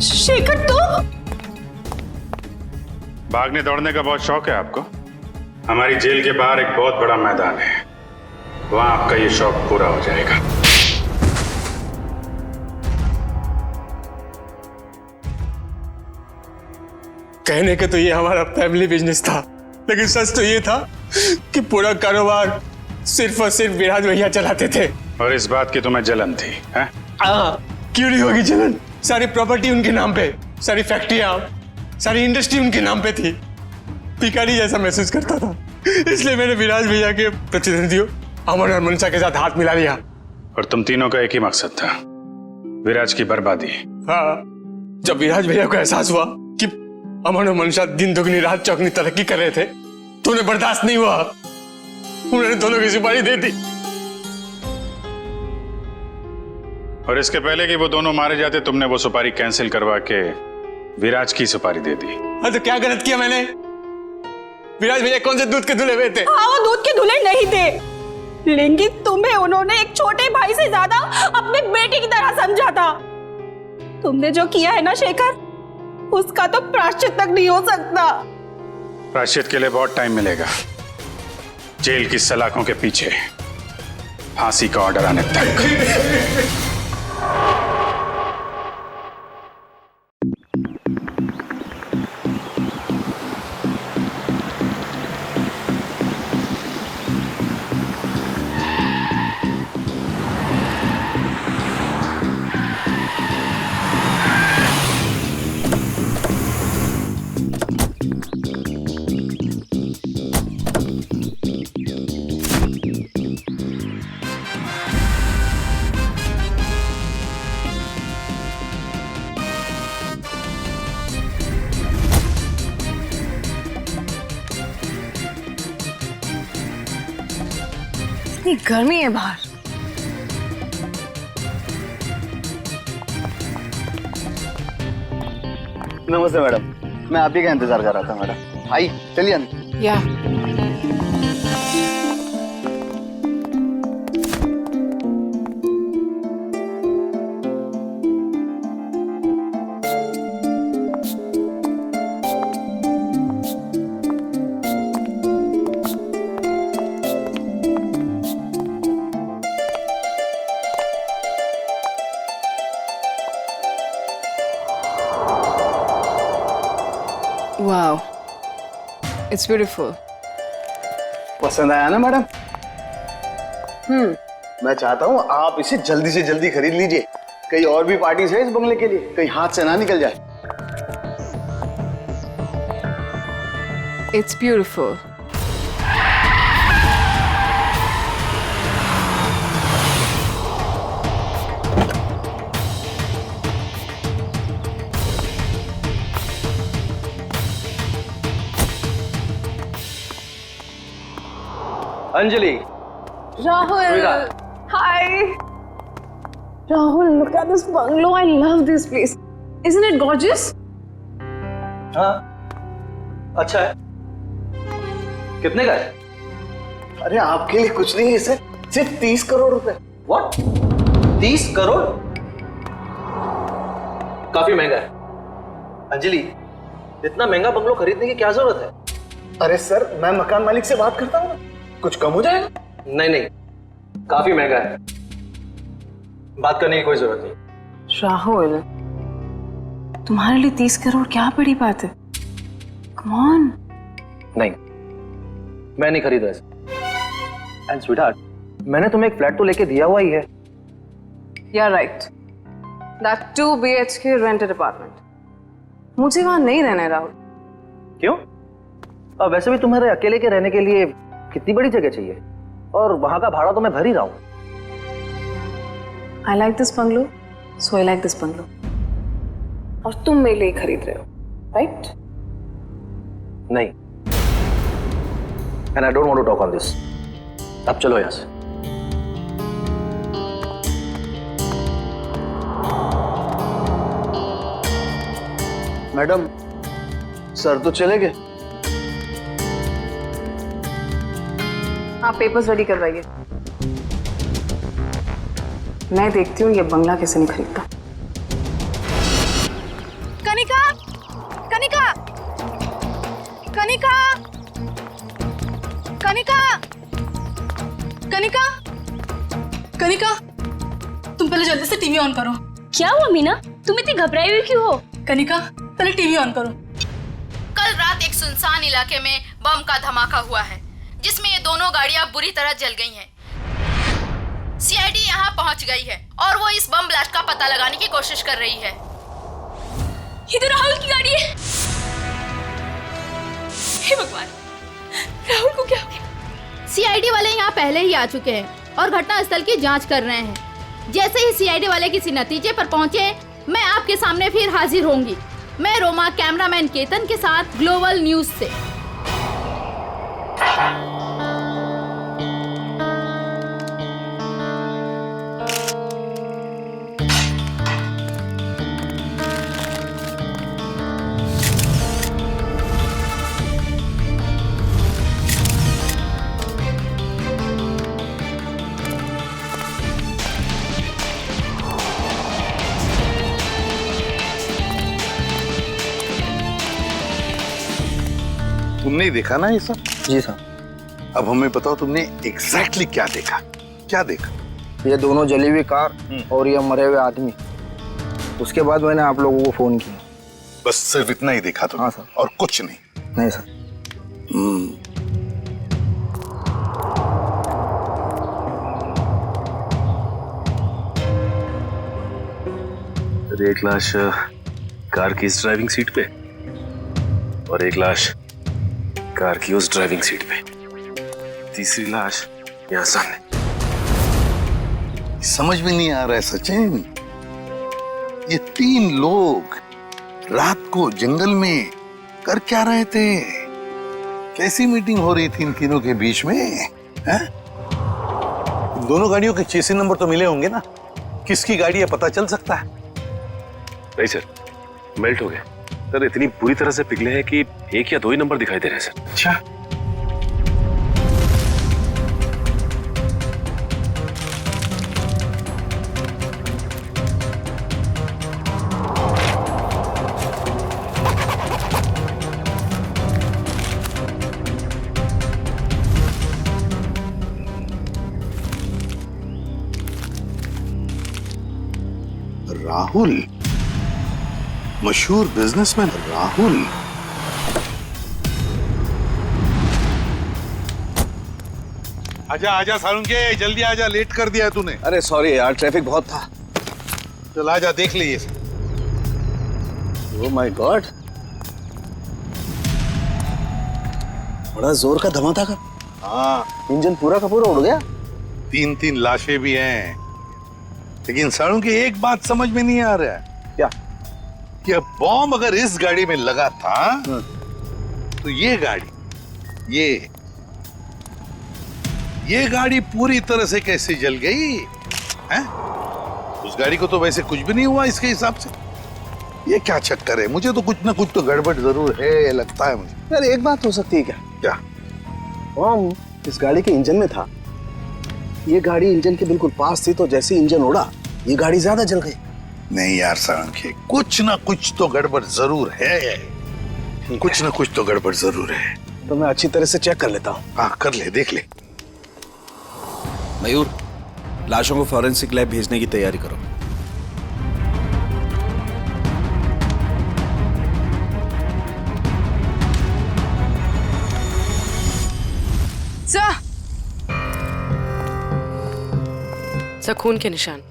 शेखर, तुम? भागने दौड़ने का बहुत शौक है आपको? हमारी जेल के बाहर एक बहुत बड़ा मैदान है, वहां आपका ये शौक पूरा हो जाएगा। कहने के तो ये हमारा फैमिली बिजनेस था, लेकिन सच तो ये था कि पूरा कारोबार सिर्फ और सिर्फ विराज भैया चलाते थे। और इस बात की तुम्हें जलन थी? क्यों नहीं होगी जलन? सारी प्रॉपर्टी उनके नाम पे, सारी फैक्ट्रियां, सारी इंडस्ट्री उनके नाम पे थी। भिखारी जैसा महसूस करता था, इसलिए मैंने विराज भैया के प्रतिद्वंदियों अमन और मनसा के साथ हाथ मिला लिया। और तुम तीनों का एक ही मकसद था, विराज की बर्बादी। हाँ, जब विराज भैया को एहसास हुआ कि अमन और मनसा दिन दुगनी रात चौगनी तरक्की कर रहे थे, तो उन्हें बर्दाश्त नहीं हुआ, उन्होंने दोनों की सुपारी दे दी। और इसके पहले कि वो दोनों मारे जाते, तुमने वो सुपारी कैंसिल करवा के विराज की सुपारी दे दी। हाँ, तो क्या गलत किया मैंने? विराज भैया कौन से दूध के धुले हुए थे? हाँ, वो दूध के धुले नहीं थे, लेकिन तुम्हें उन्होंने एक छोटे भाई से ज्यादा अपने बेटे की तरह समझा था। तुमने जो किया है ना शेखर, उसका तो प्रायश्चित तक नहीं हो सकता। प्रायश्चित के लिए बहुत टाइम मिलेगा, जेल की सलाखों के पीछे फांसी का ऑर्डर आने तक। कितनी गर्मी है बाहर। नमस्ते मैडम, मैं आप ही का इंतजार कर रहा था मैडम। आई चलिए अंदर। या Wow, it's beautiful. पसंद आया ना मैडम? मैं चाहता हूँ आप इसे जल्दी से जल्दी खरीद लीजिए। कई और भी पार्टीज है इस बंगले के लिए, कहीं हाथ से ना निकल जाए। It's beautiful. Anjali, Rahul, hi. Rahul, look at this bungalow. I love this place. Isn't it gorgeous? हाँ, अच्छा है। कितने का है? अरे आपके लिए कुछ नहीं है सर, सिर्फ 30 करोड़ रुपए। व्हाट? 30 करोड़? काफी महंगा है। अंजलि, इतना महंगा बंगलो खरीदने की क्या जरूरत है? अरे सर, मैं मकान मालिक से बात करता हूँ ना, कुछ कम हो जाएगा। नहीं नहीं, काफी महंगा है, बात करने की कोई जरूरत नहीं। राहुल, तुम्हारे लिए 30 करोड़ क्या बड़ी बात है? Come on. नहीं, मैं नहीं खरीद रहा। एंड स्वीटहार्ट, मैंने तुम्हें एक फ्लैट तो लेके दिया हुआ ही है। You're right. That 2 BHK rented apartment. मुझे वहां नहीं रहना है राहुल। क्यों? अब वैसे भी तुम्हारे अकेले के रहने के लिए कितनी बड़ी जगह चाहिए, और वहां का भाड़ा तो मैं भर ही रहा हूं। I like this bungalow, so I like this bungalow. और तुम मेरे लिए खरीद रहे हो, right? नहीं, and I don't want to talk on this. अब चलो यहां से। मैडम, सर तो चले गए। आप पेपर्स रेडी करवाइए, मैं देखती हूँ ये बंगला कैसे नहीं खरीदता। कनिका, कनिका, कनिका, कनिका, कनिका, कनिका, तुम पहले जल्दी से टीवी ऑन करो। क्या हुआ मीना, तुम इतनी घबराई हुई क्यों हो? कनिका, पहले टीवी ऑन करो। कल रात एक सुनसान इलाके में बम का धमाका हुआ है, जिसमें ये दोनों गाड़ियां बुरी तरह जल गई हैं। सीआईडी यहां पहुंच गई है और वो इस बम ब्लास्ट का पता लगाने की कोशिश कर रही है। ये तो राहुल की गाड़ी है। हे भगवान, राहुल को क्या हो गया? सीआईडी वाले यहां पहले ही आ चुके हैं और घटनास्थल की जांच कर रहे हैं। जैसे ही सीआईडी वाले किसी नतीजे पर पहुंचे, मैं आपके सामने फिर हाजिर होंगी। मैं रोमा, कैमरामैन केतन के साथ ग्लोबल न्यूज से। तुमने देखा ना ये सब? जी सर। अब हमें बताओ तुमने एग्जैक्टली क्या देखा? क्या देखा? ये दोनों जली हुई कार और ये मरे हुए आदमी। उसके बाद मैंने आप लोगों को फोन किया। बस सिर्फ इतना ही देखा तुमने? हाँ सर। और कुछ नहीं? नहीं सर। एक लाश कार की इस ड्राइविंग सीट पे और एक लाश कार की उस ड्राइविंग सीट पे, तीसरी लाश यहाँ सामने। समझ में नहीं आ रहा है सचिन, ये 3 लोग रात को जंगल में कर क्या रहे थे? कैसी मीटिंग हो रही थी इन तीनों के बीच में? है? दोनों गाड़ियों के चेसी नंबर तो मिले होंगे ना? किसकी गाड़ी है पता चल सकता है? नहीं सर, मेल्ट हो गए सर, इतनी बुरी तरह से पिघले हैं कि एक या दो ही नंबर दिखाई दे रहे हैं सर। अच्छा, राहुल, मशहूर बिजनेसमैन राहुल। आजा आजा सारुंगे, जल्दी आजा, लेट कर दिया तूने। अरे सॉरी यार, ट्रैफिक बहुत था। चल आजा, देख लिए। ओह माय गॉड, बड़ा जोर का धमाका था। हाँ, इंजन पूरा का पूरा उड़ गया। 3-3 लाशें भी हैं, लेकिन सारुंगे एक बात समझ में नहीं आ रहा है। क्या? कि अब बॉम्ब अगर इस गाड़ी में लगा था तो ये गाड़ी पूरी तरह से कैसे जल गई हैं? उस गाड़ी को तो वैसे कुछ भी नहीं हुआ इसके हिसाब से। ये क्या चक्कर है? मुझे तो कुछ ना कुछ तो गड़बड़ जरूर है, लगता है मुझे। यार एक बात हो सकती है क्या? क्या? बॉम्ब इस गाड़ी के इंजन में था। ये गाड़ी इंजन के बिल्कुल पास थी, तो जैसे इंजन उड़ा ये गाड़ी ज्यादा जल गई। नहीं यार सारंगे, कुछ ना कुछ तो गड़बड़ जरूर है। कुछ ना कुछ तो गड़बड़ जरूर है। तो मैं अच्छी तरह से चेक कर लेता हूँ। हाँ कर ले, देख ले। मयूर, लाशों को फॉरेंसिक लैब भेजने की तैयारी करो। सर, खून के निशान।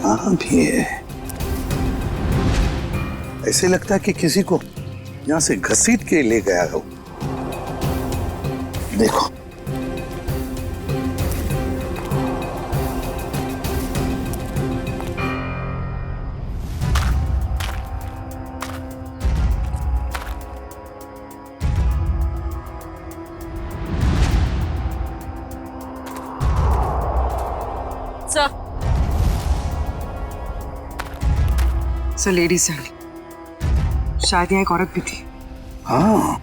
हाँ भी है। ऐसे लगता है कि किसी को यहां से घसीट के ले गया हो। देखो, सर लेडी सर, शायद यहाँ एक औरत भी थी। हाँ,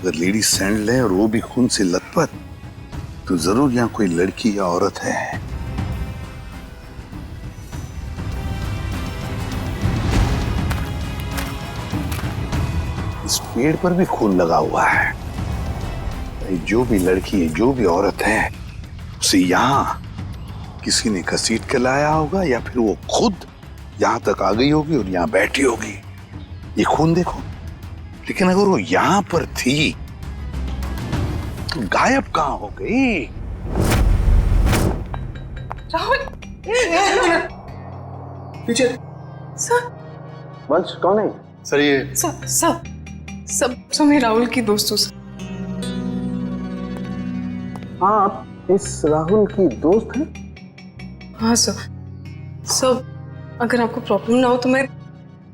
अगर लेडी सैंडल है और वो भी खून से लथपथ, तो जरूर यहाँ कोई लड़की या औरत है। इस पेड़ पर भी खून लगा हुआ है। जो भी लड़की है, जो भी औरत है, उसे यहाँ किसी ने घसीट के लाया होगा, या फिर वो खुद यहां तक आ गई होगी और यहां बैठी होगी। ये खून देखो, लेकिन अगर वो यहां पर थी तो गायब कहां हो गई? राहुल, पीछे। सर, वंश कौन है? सर ये सब मैं राहुल की दोस्त हूँ। हाँ, आप इस राहुल की दोस्त हैं? हाँ सर, अगर आपको प्रॉब्लम ना हो तो मैं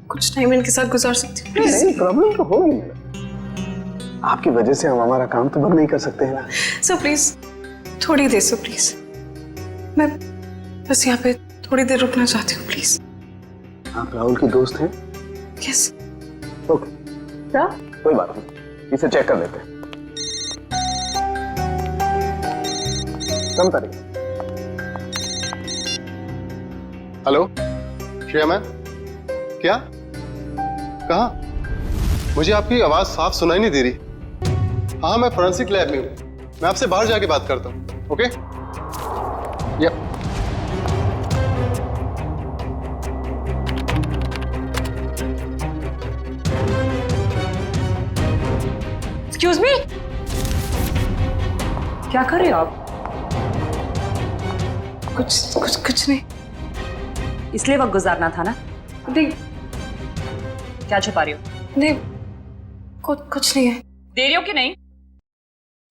कुछ टाइम इनके साथ गुजार सकती हूँ। नहीं, प्रॉब्लम तो होगी। आपकी वजह से हम हमारा काम तो बंद नहीं कर सकते हैं ना। सर प्लीज, थोड़ी देर सर, प्लीज। मैं बस यहाँ पे थोड़ी देर रुकना चाहती हूँ, प्लीज। आप राहुल की दोस्त हैं? यस। ओके, क्या? कोई बात नहीं, इसे चेक कर लेते हैं। कम तारीख। हेलो श्रेया मैम, क्या? कहाँ? मुझे आपकी आवाज साफ सुनाई नहीं दे रही। हाँ, मैं फोरेंसिक लैब में हूँ। मैं आपसे बाहर जाके बात करता हूँ। ओके? या एक्सक्यूज मी, क्या कर रहे हो आप? कुछ नहीं। इसलिए वक्त गुजारना था ना? नहीं। क्या छुपा रही हो? नहीं, कुछ नहीं है। दे रही हो कि नहीं?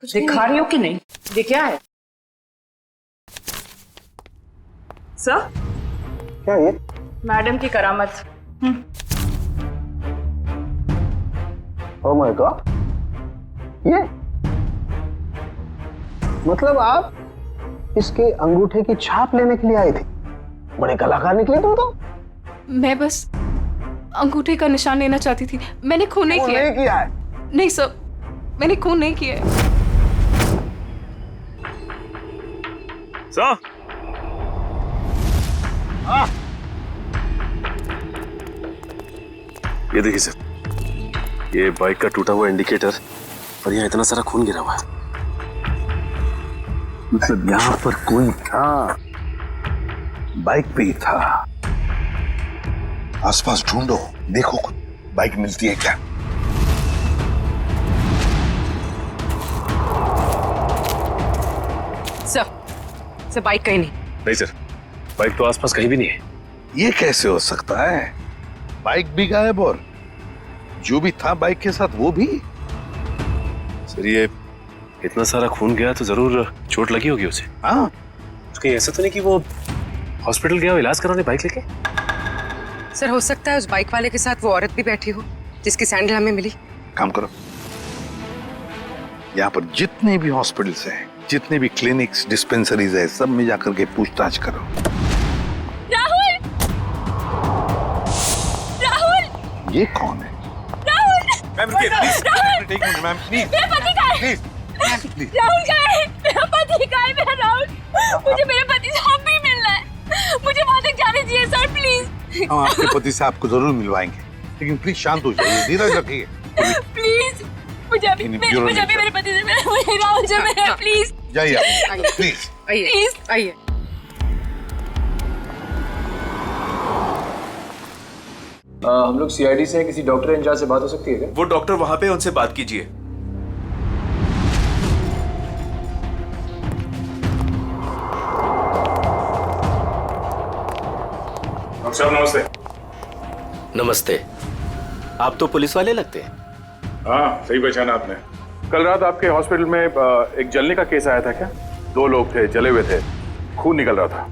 कुछ दिखा रही हो कि नहीं? ये क्या है? सर, क्या ये? मैडम की करामत। ओह माय गॉड, ये मतलब आप इसके अंगूठे की छाप लेने के लिए आए थे? बड़े कलाकार निकले तुम तो। मैं बस अंगूठे का निशान लेना चाहती थी, मैंने खून नहीं किया। नहीं किया है? नहीं सर, मैंने खून नहीं किया है। सर, ये देखिए सर, ये बाइक का टूटा हुआ इंडिकेटर और यहाँ इतना सारा खून गिरा हुआ है। मतलब यहाँ पर कोई था, बाइक पे ही था। आसपास ढूंढो, देखो कुछ बाइक मिलती है क्या? सर बाइक कहीं नहीं। नहीं सर, बाइक तो आसपास कहीं भी नहीं है। ये कैसे हो सकता है? बाइक भी गायब और जो भी था बाइक के साथ वो भी। सर ये इतना सारा खून गया तो जरूर चोट लगी होगी उसे। हाँ, कहीं ऐसा तो नहीं कि वो हॉस्पिटल गया इलाज कराने बाइक लेके? सर हो सकता है उस बाइक वाले के साथ वो औरत भी बैठी हो जिसकी सैंडल हमें मिली। काम करो, यहाँ पर जितने भी हॉस्पिटल्स हैं, जितने भी क्लिनिक्स, डिस्पेंसरीज है, सब में जाकर के पूछताछ करो। राहुल! राहुल! ये कौन है? राहुल! मैम रुकिए please. Rahul! Take minute ma'am please. मेरा पति कहाँ है? प्लीज। राहुल कहाँ है? मेरा पति कहाँ है? मेरा राहुल, मुझे मेरे पति से अब भी मिलना है। मुझे वहां तक जाने दीजिए सर, प्लीज। हम आपके पति से आपको जरूर मिलवाएंगे, लेकिन प्लीज शांत हो जाइए, धीरज रखिए। प्लीज मुझे अभी मेरे पति से मिलना है। राहुल से मिलना, प्लीज। जाइए प्लीज। प्लीज आइए। हम लोग सीआईडी से हैं, किसी डॉक्टर इंचार्ज से बात हो सकती है क्या? वो डॉक्टर वहां पे, उनसे बात कीजिए। डॉक्टर साहब नमस्ते। नमस्ते, आप तो पुलिस वाले लगते हैं। हाँ सही पहचाना आपने। कल रात आपके हॉस्पिटल में एक जलने का केस आया था क्या? 2 लोग थे, जले हुए थे, खून निकल रहा था।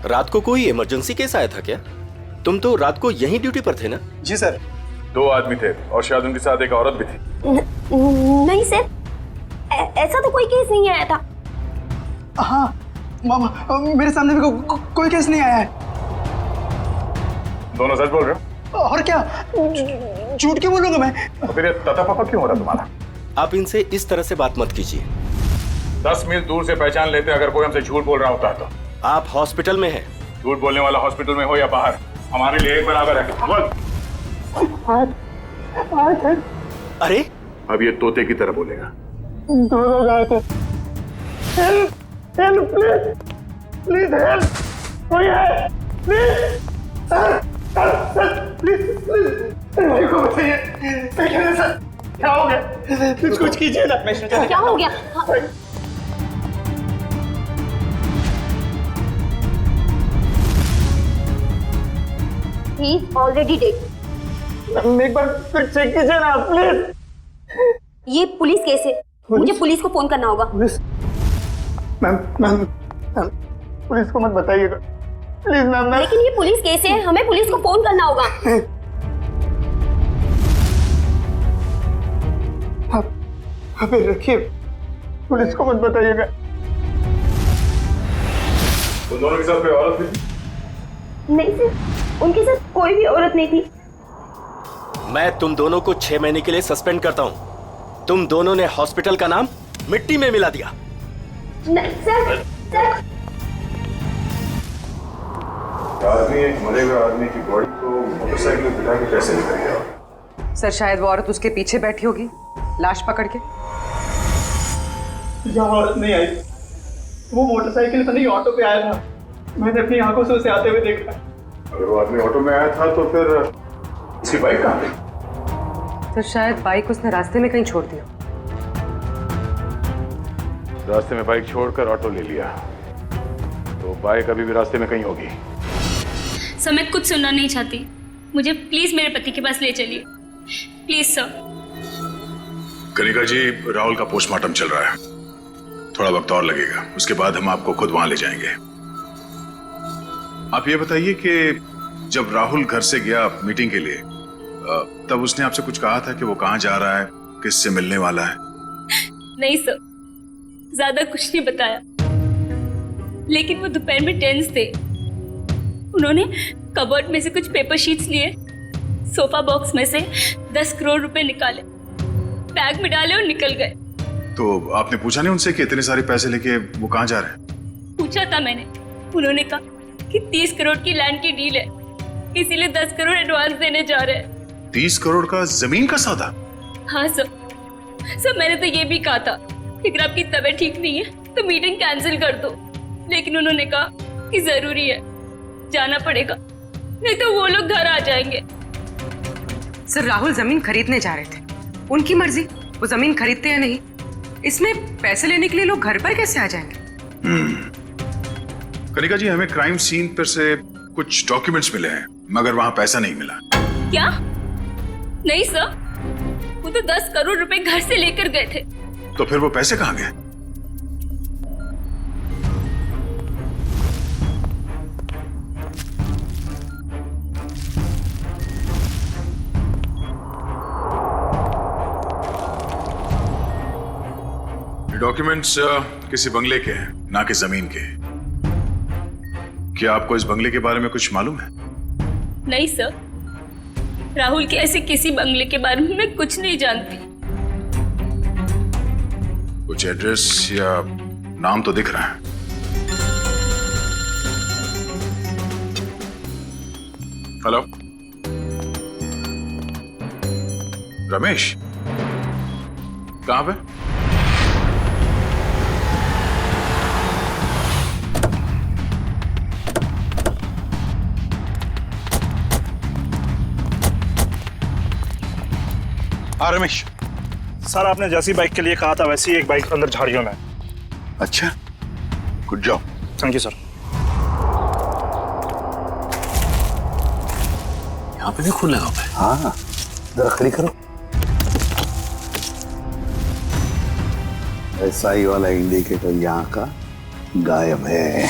रात को कोई इमरजेंसी केस आया था क्या? तुम तो रात को यहीं ड्यूटी पर थे ना? जी सर। 2 आदमी थे और शायद उनके साथ एक औरत भी थी। नहीं सर, ऐसा तो कोई केस नहीं आया था। हाँ मामा, मेरे सामने भी कोई केस नहीं आया है। दोनों सच बोल रहे हो? और क्या, झूठ क्यों बोलूंगा मैं? तो फिर तता पापा क्यों हो रहा तुम्हारा? आप इनसे इस तरह से बात मत कीजिए। 10 मील दूर से पहचान लेते अगर कोई हमसे झूठ बोल रहा होता तो। आप हॉस्पिटल में हैं। झूठ बोलने वाला हॉस्पिटल में हो या बाहर, हमारे लिए एक बराबर है। अरे अब ये तोते की तरह बोलेगा। दोनों गए थे। Help help please please help, कोई है प्लीज, प्लीज प्लीज भाई को बताइए। सर क्या हो गया? प्लीज कुछ कीजिए ना। क्या हो गया? He is already dead. एक बार फिर चेक कीजिए ना प्लीज। ये पुलिस केस है, मुझे पुलिस को फोन करना होगा। पुलिस? मैम पुलिस को मत बताइएगा प्लीज मैम। लेकिन ये पुलिस केस है, हमें पुलिस को फोन करना होगा। आप रखिए, पुलिस को मत बताइएगा। उन दोनों के साथ कोई औरत थी? नहीं सर, उनके साथ कोई भी औरत नहीं थी। मैं तुम दोनों को 6 महीने के लिए सस्पेंड करता हूं। तुम दोनों ने हॉस्पिटल का नाम मिट्टी में मिला दिया। नहीं सर, आदमी, एक मरे हुए आदमी की बॉडी को मोटरसाइकिल में बिठा के कैसे लेकर गया? सर शायद वो औरत उसके पीछे बैठी होगी लाश पकड़ के। जब औरत नहीं आई, वो मोटरसाइकिल पर नहीं ऑटो पे आया था। मैंने अपनी आंखों से उसे आते हुए देखा। अगर वो आदमी ऑटो में आया था तो फिर उसकी बाइक कहाँ गई? तो शायद बाइक उसने रास्ते में कहीं छोड़ दी। रास्ते में बाइक छोड़कर ऑटो ले लिया, तो बाइक अभी भी रास्ते में कहीं होगी। सर मैं कुछ सुनना नहीं चाहती, मुझे प्लीज मेरे पति के पास ले चलिए, प्लीज सर। कनिका जी, राहुल का पोस्टमार्टम चल रहा है, थोड़ा वक्त और लगेगा, उसके बाद हम आपको खुद वहां ले जाएंगे। आप ये बताइए कि जब राहुल घर से गया मीटिंग के लिए, तब उसने आपसे कुछ कहा था कि वो कहाँ जा रहा है, किससे मिलने वाला है? नहीं सर, ज्यादा कुछ नहीं बताया, लेकिन वो दोपहर में टेंस थे। उन्होंने कबर्ड में से कुछ पेपर शीट्स लिए, सोफा बॉक्स में से 10 करोड़ रुपए निकाले, बैग में डाले और निकल गए। तो आपने पूछा नहीं उनसे कि इतने सारे पैसे लेके वो कहाँ जा रहे हैं? पूछा था मैंने, उन्होंने कहा कि 30 करोड़ की लैंड की डील है, इसीलिए 10 करोड़ एडवांस देने जा रहे हैं। 30 करोड़ का जमीन का सौदा? हाँ सर, मैंने तो ये भी कहा था कि अगर आपकी तबीयत ठीक नहीं है तो मीटिंग कैंसिल कर दो, लेकिन उन्होंने कहा कि जरूरी है, जाना पड़ेगा, नहीं तो वो लोग घर आ जाएंगे। सर, राहुल जमीन खरीदने जा रहे थे, उनकी मर्जी, वो जमीन खरीदते या नहीं। इसमें पैसे लेने के लिए लोग घर पर कैसे आ जाएंगे? कनिका जी, हमें क्राइम सीन पर से कुछ डॉक्यूमेंट्स मिले हैं, मगर वहां पैसा नहीं मिला। क्या? नहीं सर, वो तो 10 करोड़ रुपए घर से लेकर गए थे। तो फिर वो पैसे कहाँ गए? डॉक्यूमेंट्स किसी बंगले के हैं, ना कि जमीन के। क्या आपको इस बंगले के बारे में कुछ मालूम है? नहीं सर, राहुल के ऐसे किसी बंगले के बारे में मैं कुछ नहीं जानती। कुछ एड्रेस या नाम तो दिख रहा है। हेलो, रमेश, कहां पे? हाँ रमेश। सर, आपने जैसी बाइक के लिए कहा था वैसी एक बाइक अंदर झाड़ियों में। अच्छा, good job. Thank you sir. यहाँ पे भी खुला हुआ है। हाँ, जरा खड़ी करो। एसआई वाला इंडिकेटर यहाँ का गायब है।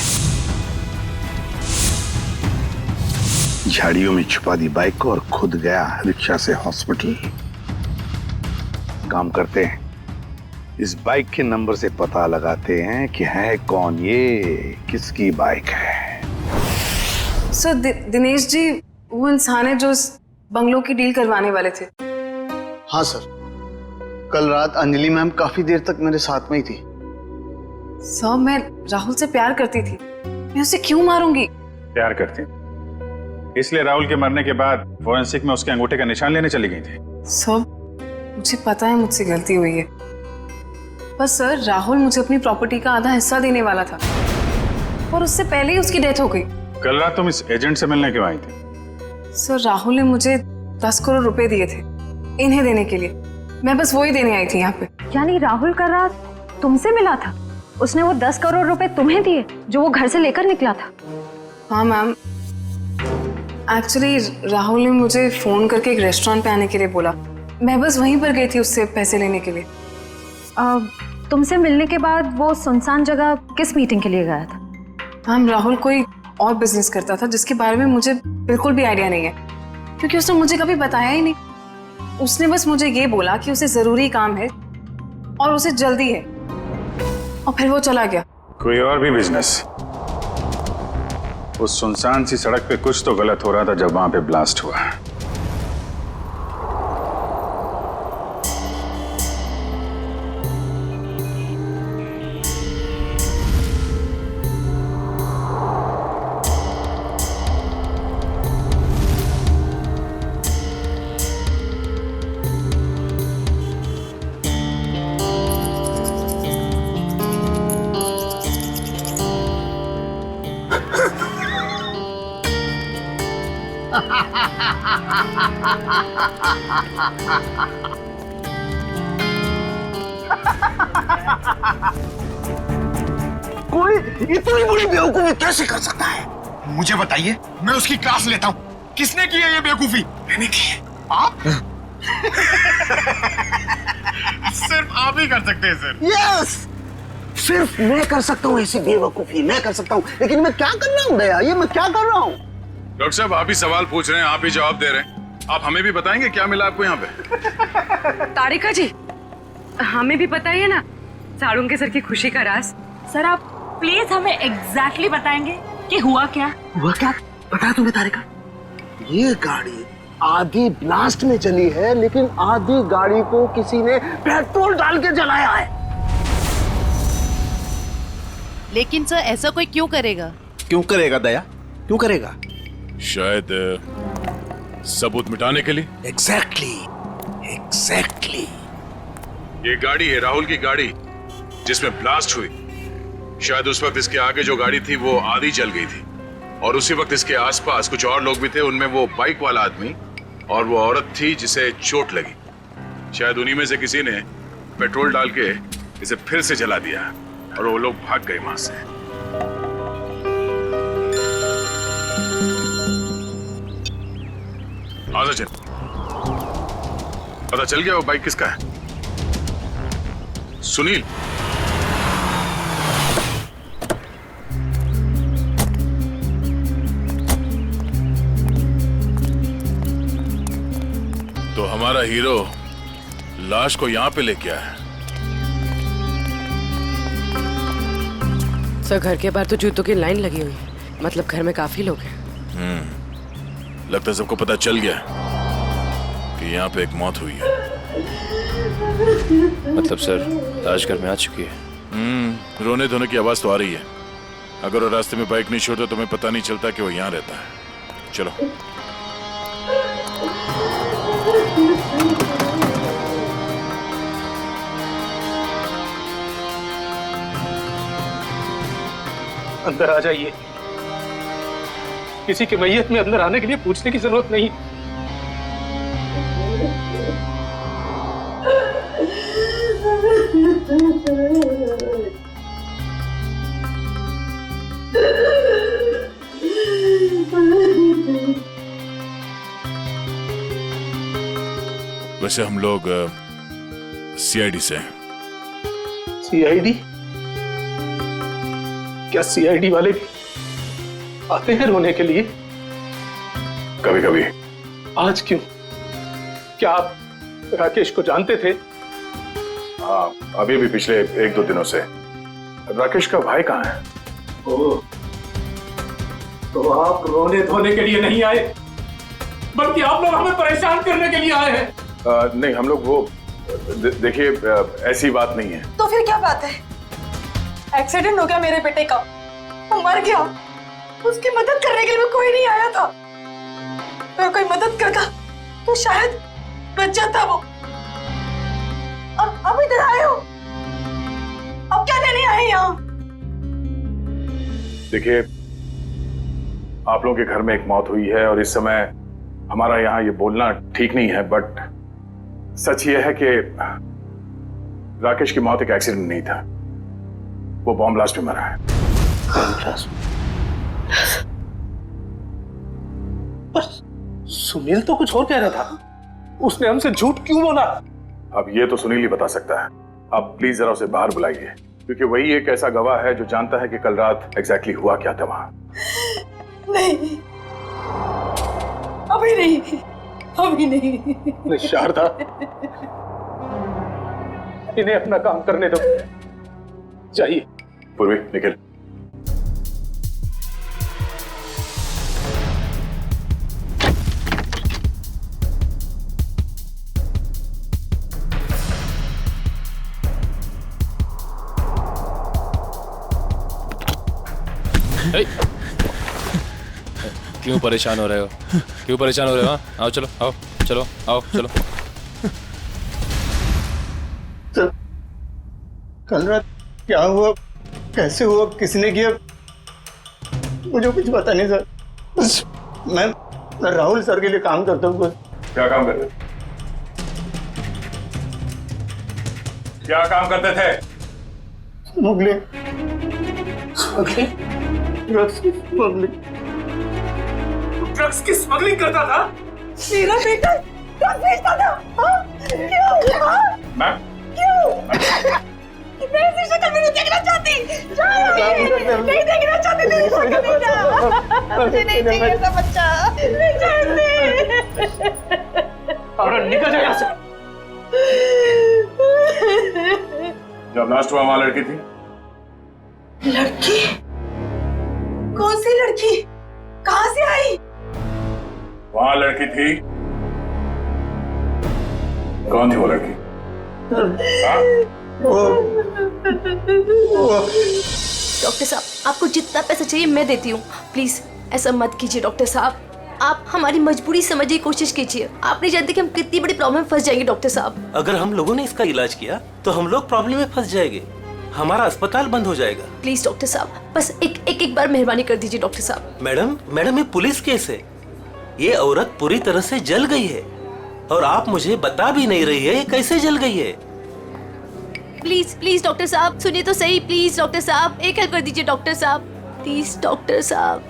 झाड़ियों में छुपा दी बाइक को और खुद गया रिक्शा से हॉस्पिटल। काम करते हैं, इस बाइक के नंबर से पता लगाते हैं कि है कौन ये, किसकी बाइक है। सर, दिनेश जी वो इंसान है जो इस बंगलों की डील करवाने वाले थे। हाँ सर, कल रात अंजलि मैम काफी देर तक मेरे साथ में ही थी। सर, मैं राहुल से प्यार करती थी, मैं उसे क्यों मारूंगी? प्यार करती, इसलिए राहुल के मरने के बाद फोरेंसिक में उसके अंगूठे का निशान लेने चली गई थी। सर, मुझे पता है मुझसे गलती हुई है, बस सर राहुल मुझे अपनी प्रॉपर्टी का आधा हिस्सा देने वाला था और उससे पहले ही उसकी डेथ हो गई। कल रात तुम इस एजेंट से मिलने क्यों आई थी? सर, राहुल ने मुझे 10 करोड़ रुपए दिए थे इन्हें देने के लिए, मैं बस वही देने आई थी यहाँ पे। यानी राहुल का रात तुमसे मिला था? उसने वो 10 करोड़ रुपए तुम्हें दिए जो वो घर से लेकर निकला था? हाँ मैम, एक्चुअली राहुल ने मुझे फोन करके एक रेस्टोरेंट पे आने के लिए बोला, मैं बस वहीं पर गई थी उससे पैसे लेने के लिए। तुमसे मिलने के बाद वो सुनसान जगह किस मीटिंग के लिए गया था? मैम, राहुल कोई और बिजनेस करता था जिसके बारे में मुझे बिल्कुल भी आइडिया नहीं है, क्योंकि उसने मुझे कभी बताया ही नहीं। उसने बस मुझे ये बोला कि उसे जरूरी काम है और उसे जल्दी है, और फिर वो चला गया। कोई और भी बिजनेस? उस सुनसान सी सड़क पे कुछ तो गलत हो रहा था जब वहां पे ब्लास्ट हुआ। कोई इतनी बड़ी बेवकूफी कैसे कर सकता है? मुझे बताइए, मैं उसकी क्लास लेता हूँ। किसने की है ये बेवकूफी? मैंने की है। आप? सिर्फ आप ही कर सकते हैं सर। यस, सिर्फ मैं कर सकता हूँ ऐसी बेवकूफी, मैं कर सकता हूँ। लेकिन मैं क्या कर रहा हूँ दया, ये मैं क्या कर रहा हूँ? डॉक्टर साहब, आप ही सवाल पूछ रहे हैं, आप ही जवाब दे रहे हैं। आप हमें भी बताएंगे क्या मिला आपको यहाँ पे? तारिका जी, हमें भी बताइए ना साड़ू के सर की खुशी का राज। सर आप प्लीज हमें एग्जैक्टली बताएंगे कि हुआ क्या? हुआ क्या बताया तुम्हें तारिका? ये गाड़ी आधी ब्लास्ट में चली है, लेकिन आधी गाड़ी को किसी ने पेट्रोल डाल के जलाया है। लेकिन सर ऐसा कोई क्यों करेगा? क्यों करेगा दया, क्यों करेगा? शायद सबूत मिटाने के लिए। एग्जैक्टली। ये गाड़ी है राहुल की गाड़ी जिसमें ब्लास्ट हुई। शायद उस वक्त इसके आगे जो गाड़ी थी वो आधी जल गई थी और उसी वक्त इसके आसपास कुछ और लोग भी थे। उनमें वो बाइक वाला आदमी और वो औरत थी जिसे चोट लगी। शायद उन्हीं में से किसी ने पेट्रोल डाल के इसे फिर से जला दिया और वो लोग भाग गए वहां से। आजा चल, पता चल गया वो बाइक किसका है? सुनील। तो हमारा हीरो लाश को यहां पे लेके आया है। सर घर के बाहर तो जूतों की लाइन लगी हुई है, मतलब घर में काफी लोग हैं। लगता है सबको पता चल गया कि यहाँ पे एक मौत हुई है। मतलब सर लाश घर में आ चुकी है। रोने धोने की आवाज तो आ रही है। अगर वो रास्ते में बाइक नहीं छोड़ता तो हमें पता नहीं चलता कि वो यहाँ रहता है। चलो। अंदर आ जाइए। किसी के मैयत में अंदर आने के लिए पूछने की जरूरत नहीं। वैसे हम लोग सीआईडी से हैं। सीआईडी? क्या सीआईडी वाले आते हैं रोने के लिए? कभी कभी। आज क्यों? क्या आप राकेश को जानते थे? हाँ, अभी भी पिछले 1-2 दिनों से। राकेश का भाई कहाँ है? ओह, तो आप रोने धोने के लिए नहीं आए, बल्कि आप लोग हमें परेशान करने के लिए आए हैं। नहीं, हम लोग वो देखिए ऐसी बात नहीं है। तो फिर क्या बात है? एक्सीडेंट हो गया मेरे बेटे का, वो मर गया, उसकी मदद करने के लिए कोई नहीं आया था। अगर कोई मदद करता तो शायद बच जाता वो। अब इधर आए हो, अब क्या लेने आए यहाँ? देखिए, आप लोगों के घर में एक मौत हुई है और इस समय हमारा यहाँ ये बोलना ठीक नहीं है, बट सच ये है कि राकेश की मौत एक एक्सीडेंट नहीं था, वो बॉम्ब ब्लास्ट में मरा है। सुनील तो कुछ और कह रहा था, उसने हमसे झूठ क्यों बोला? अब ये तो सुनील ही बता सकता है। आप प्लीज जरा उसे बाहर बुलाइए, क्योंकि वही एक ऐसा गवाह है जो जानता है कि कल रात एग्जैक्टली हुआ क्या था वहां। नहीं, अभी नहीं। शारदा, इन्हें अपना काम करने दो, जाइए। पूर्वी, निकल। क्यों परेशान हो रहे हो? क्यों परेशान हो रहे हो? आओ चलो, आओ चलो, आओ चलो। कल रात क्या हुआ, कैसे हुआ, किसने किया, मुझे कुछ पता नहीं सर। बस मैं राहुल सर के लिए काम करता हूँ। क्या काम करते? क्या काम करते थे? स्मगलिंग, ड्रग्स की स्मगलिंग। ड्रग्स की स्मगलिंग करता था? मेरा बेटा ड्रग्स बेचता था? क्यों? मैम, क्यों? मैं ऐसी शक्ल में नहीं देखना चाहती। नहीं देखना चाहती तेरी शक्ल में। मुझे नहीं चाहिए ऐसा बच्चा। नहीं चाहिए। निकल जा यहाँ से। जब लास्ट हुआ वहां लड़की थी? लड़की? कौन सी लड़की? कहां से आई? वहां लड़की थी। कौन थी वो लड़की? डॉक्टर साहब, आपको जितना पैसा चाहिए मैं देती हूँ। प्लीज ऐसा मत कीजिए डॉक्टर साहब, आप हमारी मजबूरी समझने की कोशिश कीजिए। आप नहीं जानते कि हम कितनी बड़ी प्रॉब्लम में फंस जाएंगे डॉक्टर साहब। अगर हम लोगों ने इसका इलाज किया तो हम लोग प्रॉब्लम में फंस जाएंगे, हमारा अस्पताल बंद हो जाएगा। प्लीज डॉक्टर साहब, बस एक बार मेहरबानी कर दीजिए डॉक्टर साहब। मैडम ये पुलिस केस है। ये औरत पूरी तरह से जल गई है और आप मुझे बता भी नहीं रही है ये कैसे जल गई है। प्लीज डॉक्टर साहब सुनिए तो सही। प्लीज डॉक्टर साहब एक हेल्प कर दीजिए डॉक्टर साहब, प्लीज डॉक्टर साहब।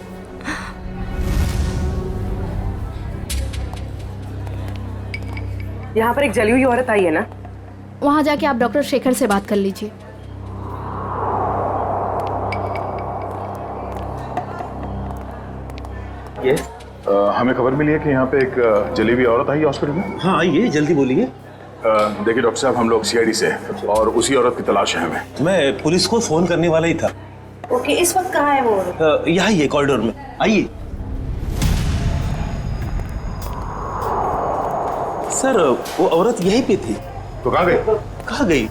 यहाँ पर एक जली हुई औरत आई है ना? वहाँ जाके आप डॉक्टर शेखर से बात कर लीजिए। हमें खबर मिली है कि यहाँ पे एक जली हुई औरत आई हॉस्पिटल में। हाँ आइए, जल्दी बोलिए। देखिए डॉक्टर साहब, हम लोग सीआईडी से हैं और उसी औरत की तलाश है हमें। मैं पुलिस को फोन करने वाला ही था। ओके, इस वक्त कहाँ है वो? यहाँ ही है कॉरिडोर में, आइए। सर वो औरत यहीं पे थी। तो कहाँ गई? कहाँ गई?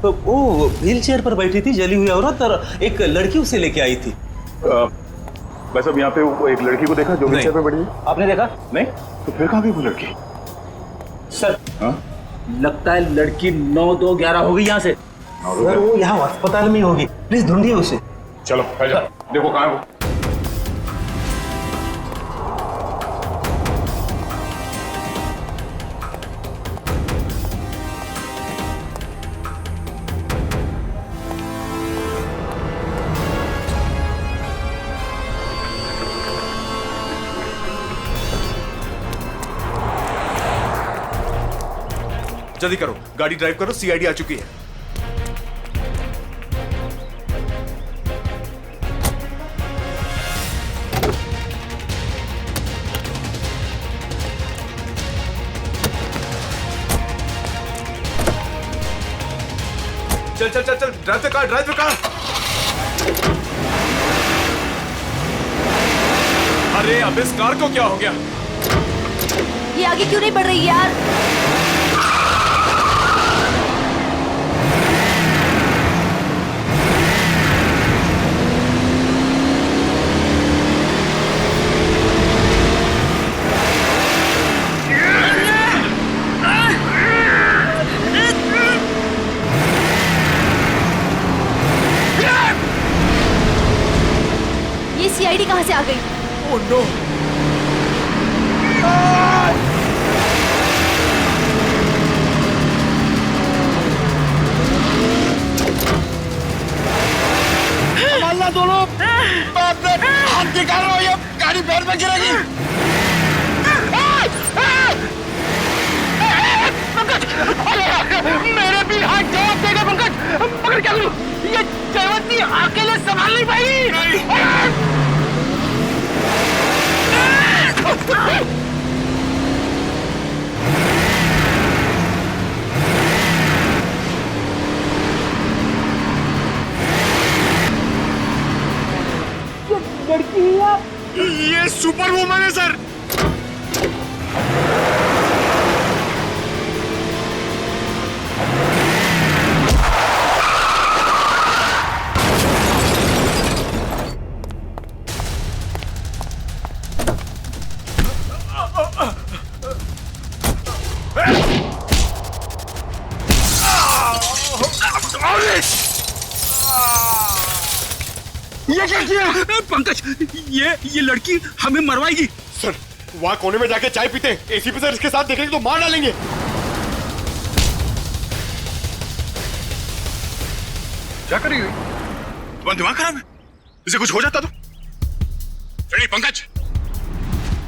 वो व्हील चेयर पर बैठी थी जली हुई औरत, और एक लड़की उसे लेके आई थी। बस अब यहाँ पे वो एक लड़की को देखा जो व्हील चेयर पे बैठी है। आपने देखा? नहीं। तो फिर कहाँ गई वो लड़की? सर लगता है लड़की 9-2-11 हो गई यहाँ से। सर वो यहाँ अस्पताल में होगी, प्लीज ढूंढिए उसे। चलो देखो कहाँ है वो। जल्दी करो, गाड़ी ड्राइव करो, सीआईडी आ चुकी है। चल चल चल चल, drive the car, drive the car. अरे अब इस कार को क्या हो गया? ये आगे क्यों नहीं बढ़ रही यार? ये सीआईडी कहाँ से आ गई? Oh no! संभालना दोनों। हाथ निकालो, ये गाड़ी पैर में गिरेगी। पंकज, मेरे भी हाथ जवाब देगा पंकज। पकड़ क्या करूं? ये जयवंती अकेले संभाल नहीं पाएगी। लड़की ये सुपर वुमन है सर। ये क्या किया? पंकज, ये लड़की हमें मरवाएगी। सर वहाँ कोने में जाके चाय पीते हैं। एसीपी सर इसके साथ देखेंगे तो मार डालेंगे। क्या करेगी? तुम्हारा दिमाग खराब है? इसे कुछ हो जाता तो? नहीं पंकज।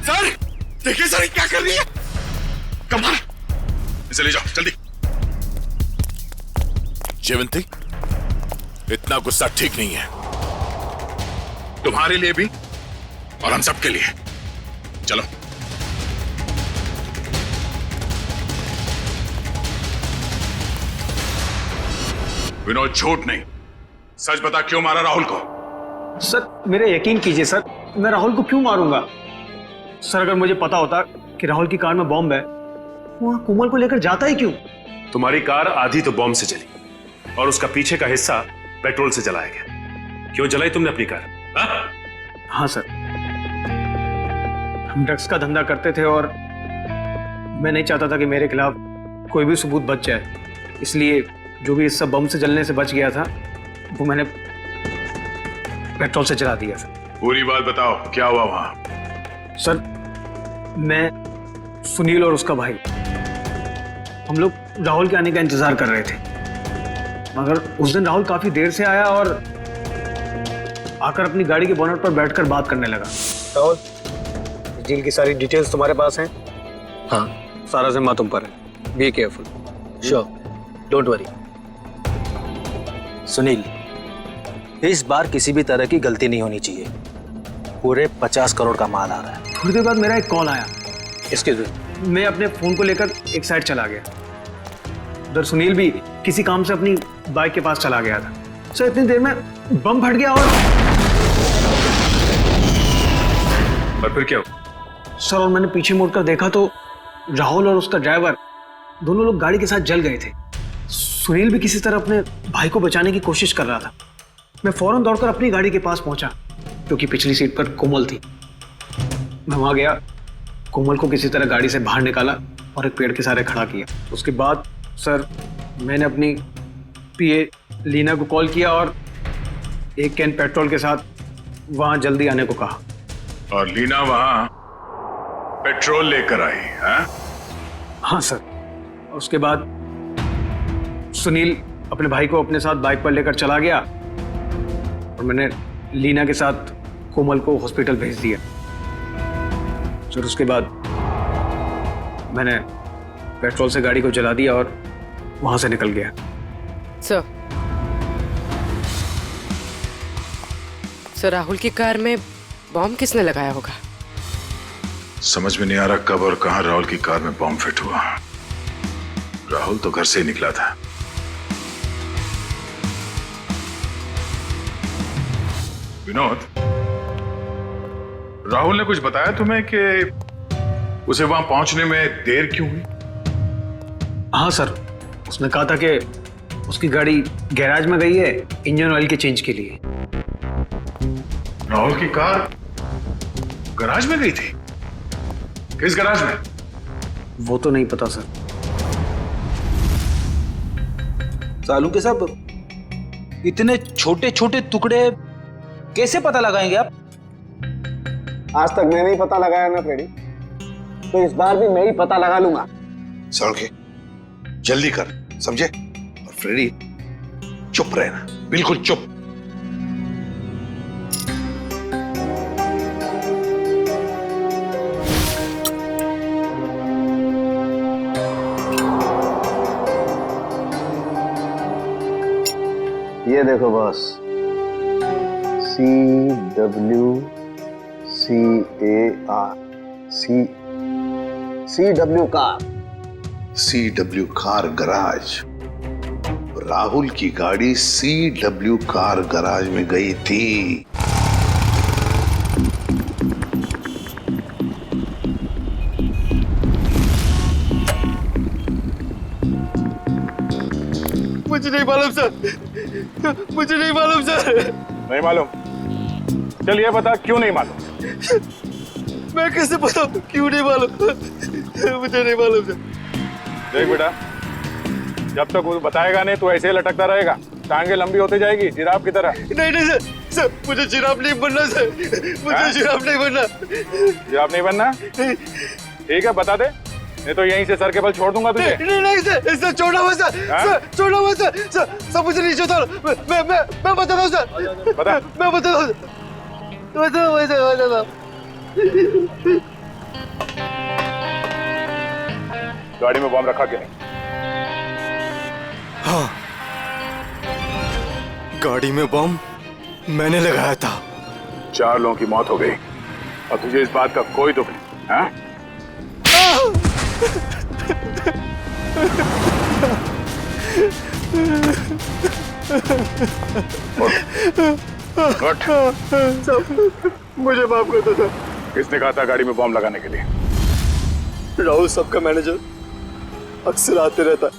सर देखिए सर क्या कर रही है। कमाल, इसे ले जाओ जल्दी। जयवंती, इतना गुस्सा ठीक नहीं है, तुम्हारे लिए भी और हम सबके लिए। चलो। विनोद, झूठ नहीं, सच बता, क्यों मारा राहुल को? सर मेरे यकीन कीजिए सर, मैं राहुल को क्यों मारूंगा? सर अगर मुझे पता होता कि राहुल की कार में बॉम्ब है, वहां कोमल को लेकर जाता ही क्यों? तुम्हारी कार आधी तो बॉम्ब से चली और उसका पीछे का हिस्सा पेट्रोल से जलाया गया। क्यों जलाई तुमने अपनी कार? हाँ सर, हम ड्रग्स का धंधा करते थे और मैं नहीं चाहता था कि मेरे खिलाफ कोई भी सबूत बच जाए, इसलिए जो भी हिस्सा बम से जलने से बच गया था वो मैंने पेट्रोल से जला दिया सर। पूरी बात बताओ, क्या हुआ वहां? सर मैं, सुनील और उसका भाई, हम लोग राहुल के आने का इंतजार कर रहे थे, मगर उस दिन राहुल काफी देर से आया और आकर अपनी गाड़ी के बोनट पर बैठकर बात करने लगा। राहुल, डील की सारी डिटेल्स तुम्हारे पास हैं? हाँ, सारा जिम्मा तुम पर है। Be careful. Sure, don't worry. Sunil, इस बार किसी भी तरह की गलती नहीं होनी चाहिए। पूरे 50 करोड़ का माल आ रहा है। थोड़ी देर बाद मेरा एक कॉल आया। Excuse me. मैं अपने फोन को लेकर एक साइड चला गया। उधर सुनील भी किसी काम से अपनी बाइक के पास चला गया था। सर इतनी देर में बम फट गया और फिर क्या? सर और मैंने पीछे मुड़कर देखा तो राहुल और उसका ड्राइवर दोनों लोग गाड़ी के साथ जल गए थे। सुनील भी किसी तरह अपने भाई को बचाने की कोशिश कर रहा था। मैं फौरन दौड़कर अपनी गाड़ी के पास पहुंचा, क्योंकि पिछली सीट पर कोमल थी। मैं वहां गया, कोमल को किसी तरह गाड़ी से बाहर निकाला और एक पेड़ के सहारे खड़ा किया। उसके बाद सर मैंने अपनी पीए लीना को कॉल किया और एक कैन पेट्रोल के साथ वहां जल्दी आने को कहा। और लीना वहां पेट्रोल लेकर आई है? हाँ सर। उसके बाद सुनील अपने भाई को अपने साथ बाइक पर लेकर चला गया और मैंने लीना के साथ कोमल को हॉस्पिटल भेज दिया। सर उसके बाद मैंने पेट्रोल से गाड़ी को जला दिया और वहां से निकल गया। सर राहुल की कार में बॉम्ब किसने लगाया होगा? समझ में नहीं आ रहा कब और कहां राहुल की कार में बॉम्ब फिट हुआ। राहुल तो घर से ही निकला था। विनोद, राहुल ने कुछ बताया तुम्हें कि उसे वहां पहुंचने में देर क्यों हुई? हाँ सर, उसने कहा था कि उसकी गाड़ी गैराज में गई है इंजन ऑयल के चेंज के लिए। राहुल की कार गैराज में गई थी? किस गैराज में? वो तो नहीं पता सर। सालू के साहब, इतने छोटे छोटे टुकड़े कैसे पता लगाएंगे आप? आज तक मैंने ही पता लगाया ना फ्रेडी, तो इस बार भी मैं ही पता लगा लूंगा। सड़के जल्दी कर, समझे? और फ्रेडी चुप रहना, बिल्कुल चुप। ये देखो boss, CWCAR car. CW car garage. Rahul की गाड़ी CW कार गराज में गई थी। मुझे नहीं मालूम सर, मुझे नहीं मालूम सर। नहीं मालूम? चलिए बता, क्यों नहीं मालूम? मैं कैसे बताऊं क्यों नहीं मालूम? मुझे नहीं मालूम सर। देख बेटा, जब तक वो बताएगा नहीं तो ऐसे ही लटकता रहेगा, टांगे लंबी होती जाएगी जिराफ की तरह। नहीं नहीं सर, सर मुझे जिराफ नहीं बनना सर, मुझे जिराफ नहीं बनना। जिराफ नहीं बनना? ठीक है, बता दे, नहीं तो यहीं से सर के बल छोड़ दूंगा तुझे। नहीं नहीं सर, सर छोड़ना मत सर, सर छोड़ना मत सर, सर मुझे नहीं छोड़ता। मैं बताता हूँ सर, बता। मैं बताता हूँ, बताता। गाड़ी में बम रखा कि नहीं? हाँ, गाड़ी में बम मैंने लगाया था। 4 लोगों की मौत हो गई और तुझे इस बात का कोई दुख नहीं, हाँ? उठ। मुझे माफ कर दो सर। किसने कहा था गाड़ी में बॉम्ब लगाने के लिए? राहुल सबका मैनेजर अक्सर आते रहता है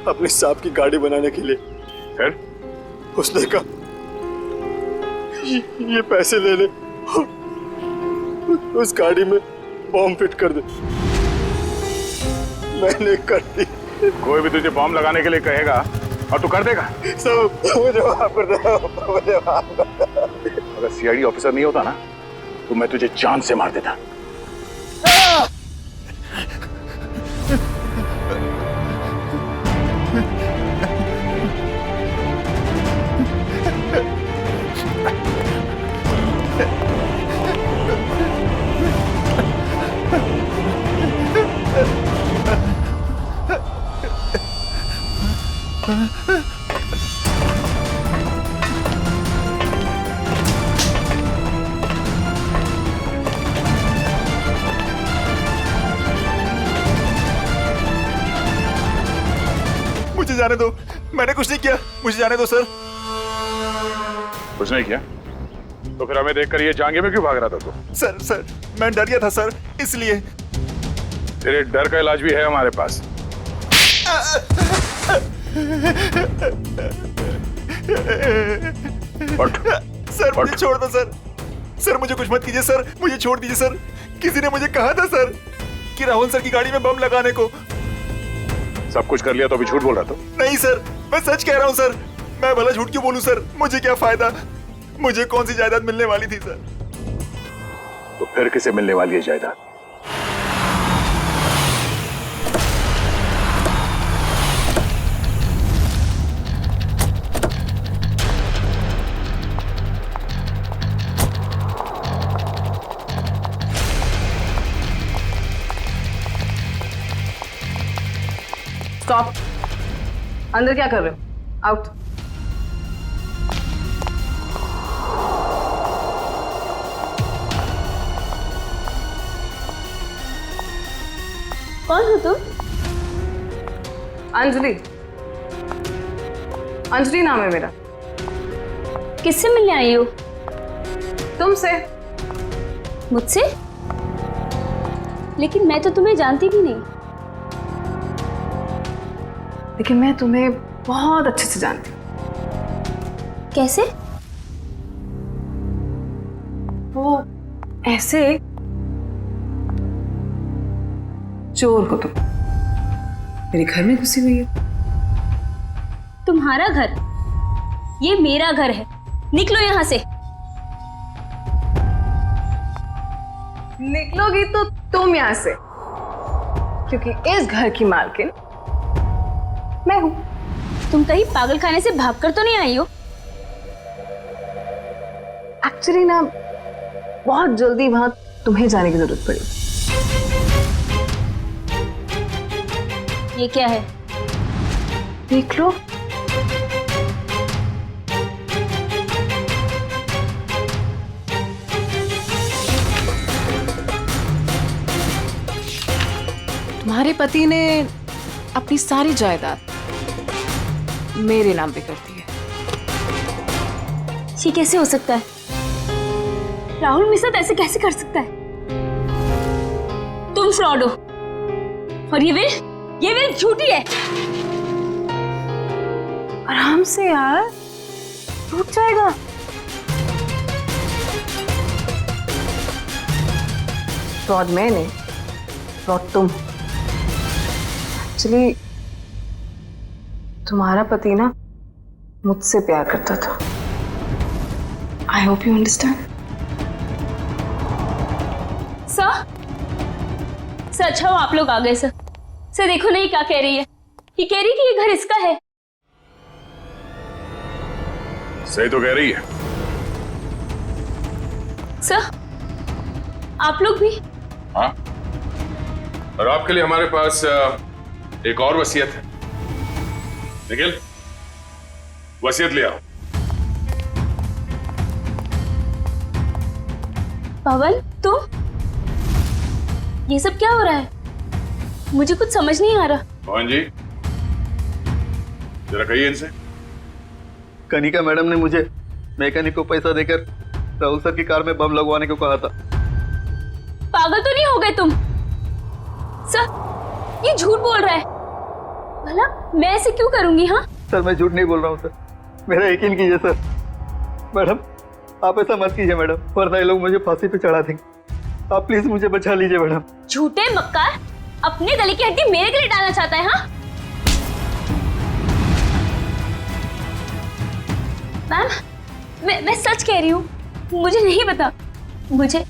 अपने सांप की गाड़ी बनाने के लिए। फिर उसने कहा ये पैसे ले ले और उस गाड़ी में बॉम्ब फिट कर दे। मैंने कर दी। कोई भी तुझे बॉम्ब लगाने के लिए कहेगा और तू कर देगा? सब मुझे माफ कर दो, मुझे माफ कर दो। अगर सीआईडी ऑफिसर नहीं होता ना तो मैं तुझे जान से मार देता। मुझे जाने दो, मैंने कुछ नहीं किया, मुझे जाने दो सर। कुछ नहीं किया तो फिर हमें देखकर ये जांघे में क्यों भाग रहा था तू? सर मैं डर गया था सर, इसलिए। तेरे डर का इलाज भी है हमारे पास। सर मुझे छोड़ दो सर। सर मुझे कुछ मत कीजिए सर, मुझे छोड़ दीजिए सर। किसी ने मुझे कहा था सर कि राहुल सर की गाड़ी में बम लगाने को। सब कुछ कर लिया तो अभी झूठ बोल रहा था? नहीं सर, मैं सच कह रहा हूँ सर। मैं भला झूठ क्यों बोलूं सर, मुझे क्या फायदा। मुझे कौन सी जायदाद मिलने वाली थी सर। तो फिर किसे मिलने वाली है जायदाद? स्टॉप। अंदर क्या कर रहे हो? आउट। कौन हो तुम? अंजलि। अंजलि नाम है मेरा। किससे मिलने आई हो? तुमसे। मुझसे? लेकिन मैं तो तुम्हें जानती भी नहीं। लेकिन मैं तुम्हें बहुत अच्छे से जानती हूँ। कैसे? वो ऐसे चोर हो तुम, मेरे घर में घुसी हुई हो। तुम्हारा घर? ये मेरा घर है, निकलो यहाँ से। निकलोगी तो तुम यहाँ से, क्योंकि इस घर की मालकिन मैं हूं। तुम कहीं पागल खाने से भागकर तो नहीं आई हो? एक्चुअली ना बहुत जल्दी वहां तुम्हें जाने की जरूरत पड़ी। ये क्या है? देख लो। तुम्हारे पति ने अपनी सारी जायदाद मेरे नाम पे कर दी है। ये कैसे हो सकता है? राहुल मेरे साथ ऐसे कैसे कर सकता है? तुम फ्रॉड हो और ये विल झूठी है। आराम से यार, टूट जाएगा। फ्रॉड मैं नहीं, फ्रॉड तुम। एक्चुअली तुम्हारा पति ना मुझसे प्यार करता था। I hope you understand. Sir अच्छा हो आप लोग आ गए। सर देखो नहीं क्या कह रही है। ये कह रही कि ये घर इसका है। सही तो कह रही है। सर आप लोग भी? हाँ, और आपके लिए हमारे पास एक और वसीयत है। निखिल, वसीयत ले आओ। पवन तुम? ये सब क्या हो रहा है? मुझे कुछ समझ नहीं आ रहा। मोहन जी, जरा कहिए इनसे कनिका मैडम ने मुझे मैकेनिक को पैसा देकर राहुल सर की कार में बम लगवाने को कहा था। पागल तो नहीं हो गए तुम? सर, ये झूठ बोल रहा है। भला मैं ऐसे क्यों करूंगी? हाँ सर, मैं झूठ नहीं बोल रहा हूँ सर, मेरा यकीन कीजिए सर। मैडम आप ऐसा मत कीजिए मैडम, वरना ये लोग मुझे फांसी पे चढ़ा देंगे। आप प्लीज मुझे बचा लीजिए मैडम। झूठे मक्कार, अपने गले की हड्डी मेरे गले डालना चाहता है? हाँ मैम, मैं सच कह रही हूँ, मुझे नहीं पता। मुझे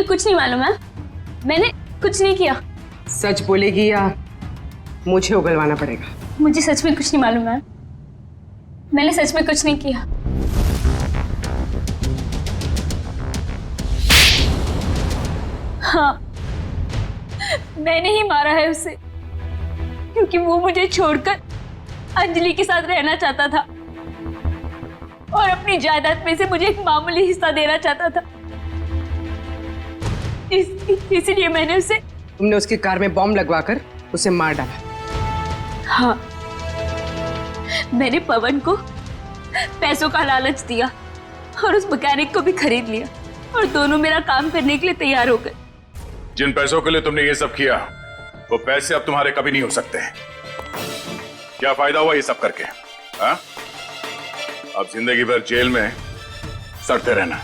कुछ नहीं मालूम मैम, मैंने कुछ नहीं किया। सच बोलेगी या मुझे उगलवाना पड़ेगा? मुझे सच में कुछ नहीं मालूम मैम, मैंने सच में कुछ नहीं किया। हाँ, मैंने ही मारा है उसे, क्योंकि वो मुझे छोड़कर अंजलि के साथ रहना चाहता था और अपनी जायदाद में से मुझे एक मामूली हिस्सा देना चाहता था। इसलिए मैंने उसे... तुमने उसकी कार में बॉम्ब लगवाकर उसे मार डाला? हाँ, मैंने पवन को पैसों का लालच दिया और उस मैकेनिक को भी खरीद लिया और दोनों मेरा काम करने के लिए तैयार हो गए। जिन पैसों के लिए तुमने ये सब किया, वो पैसे अब तुम्हारे कभी नहीं हो सकते। क्या फायदा हुआ ये सब करके? हाँ? अब जिंदगी भर जेल में सड़ते रहना।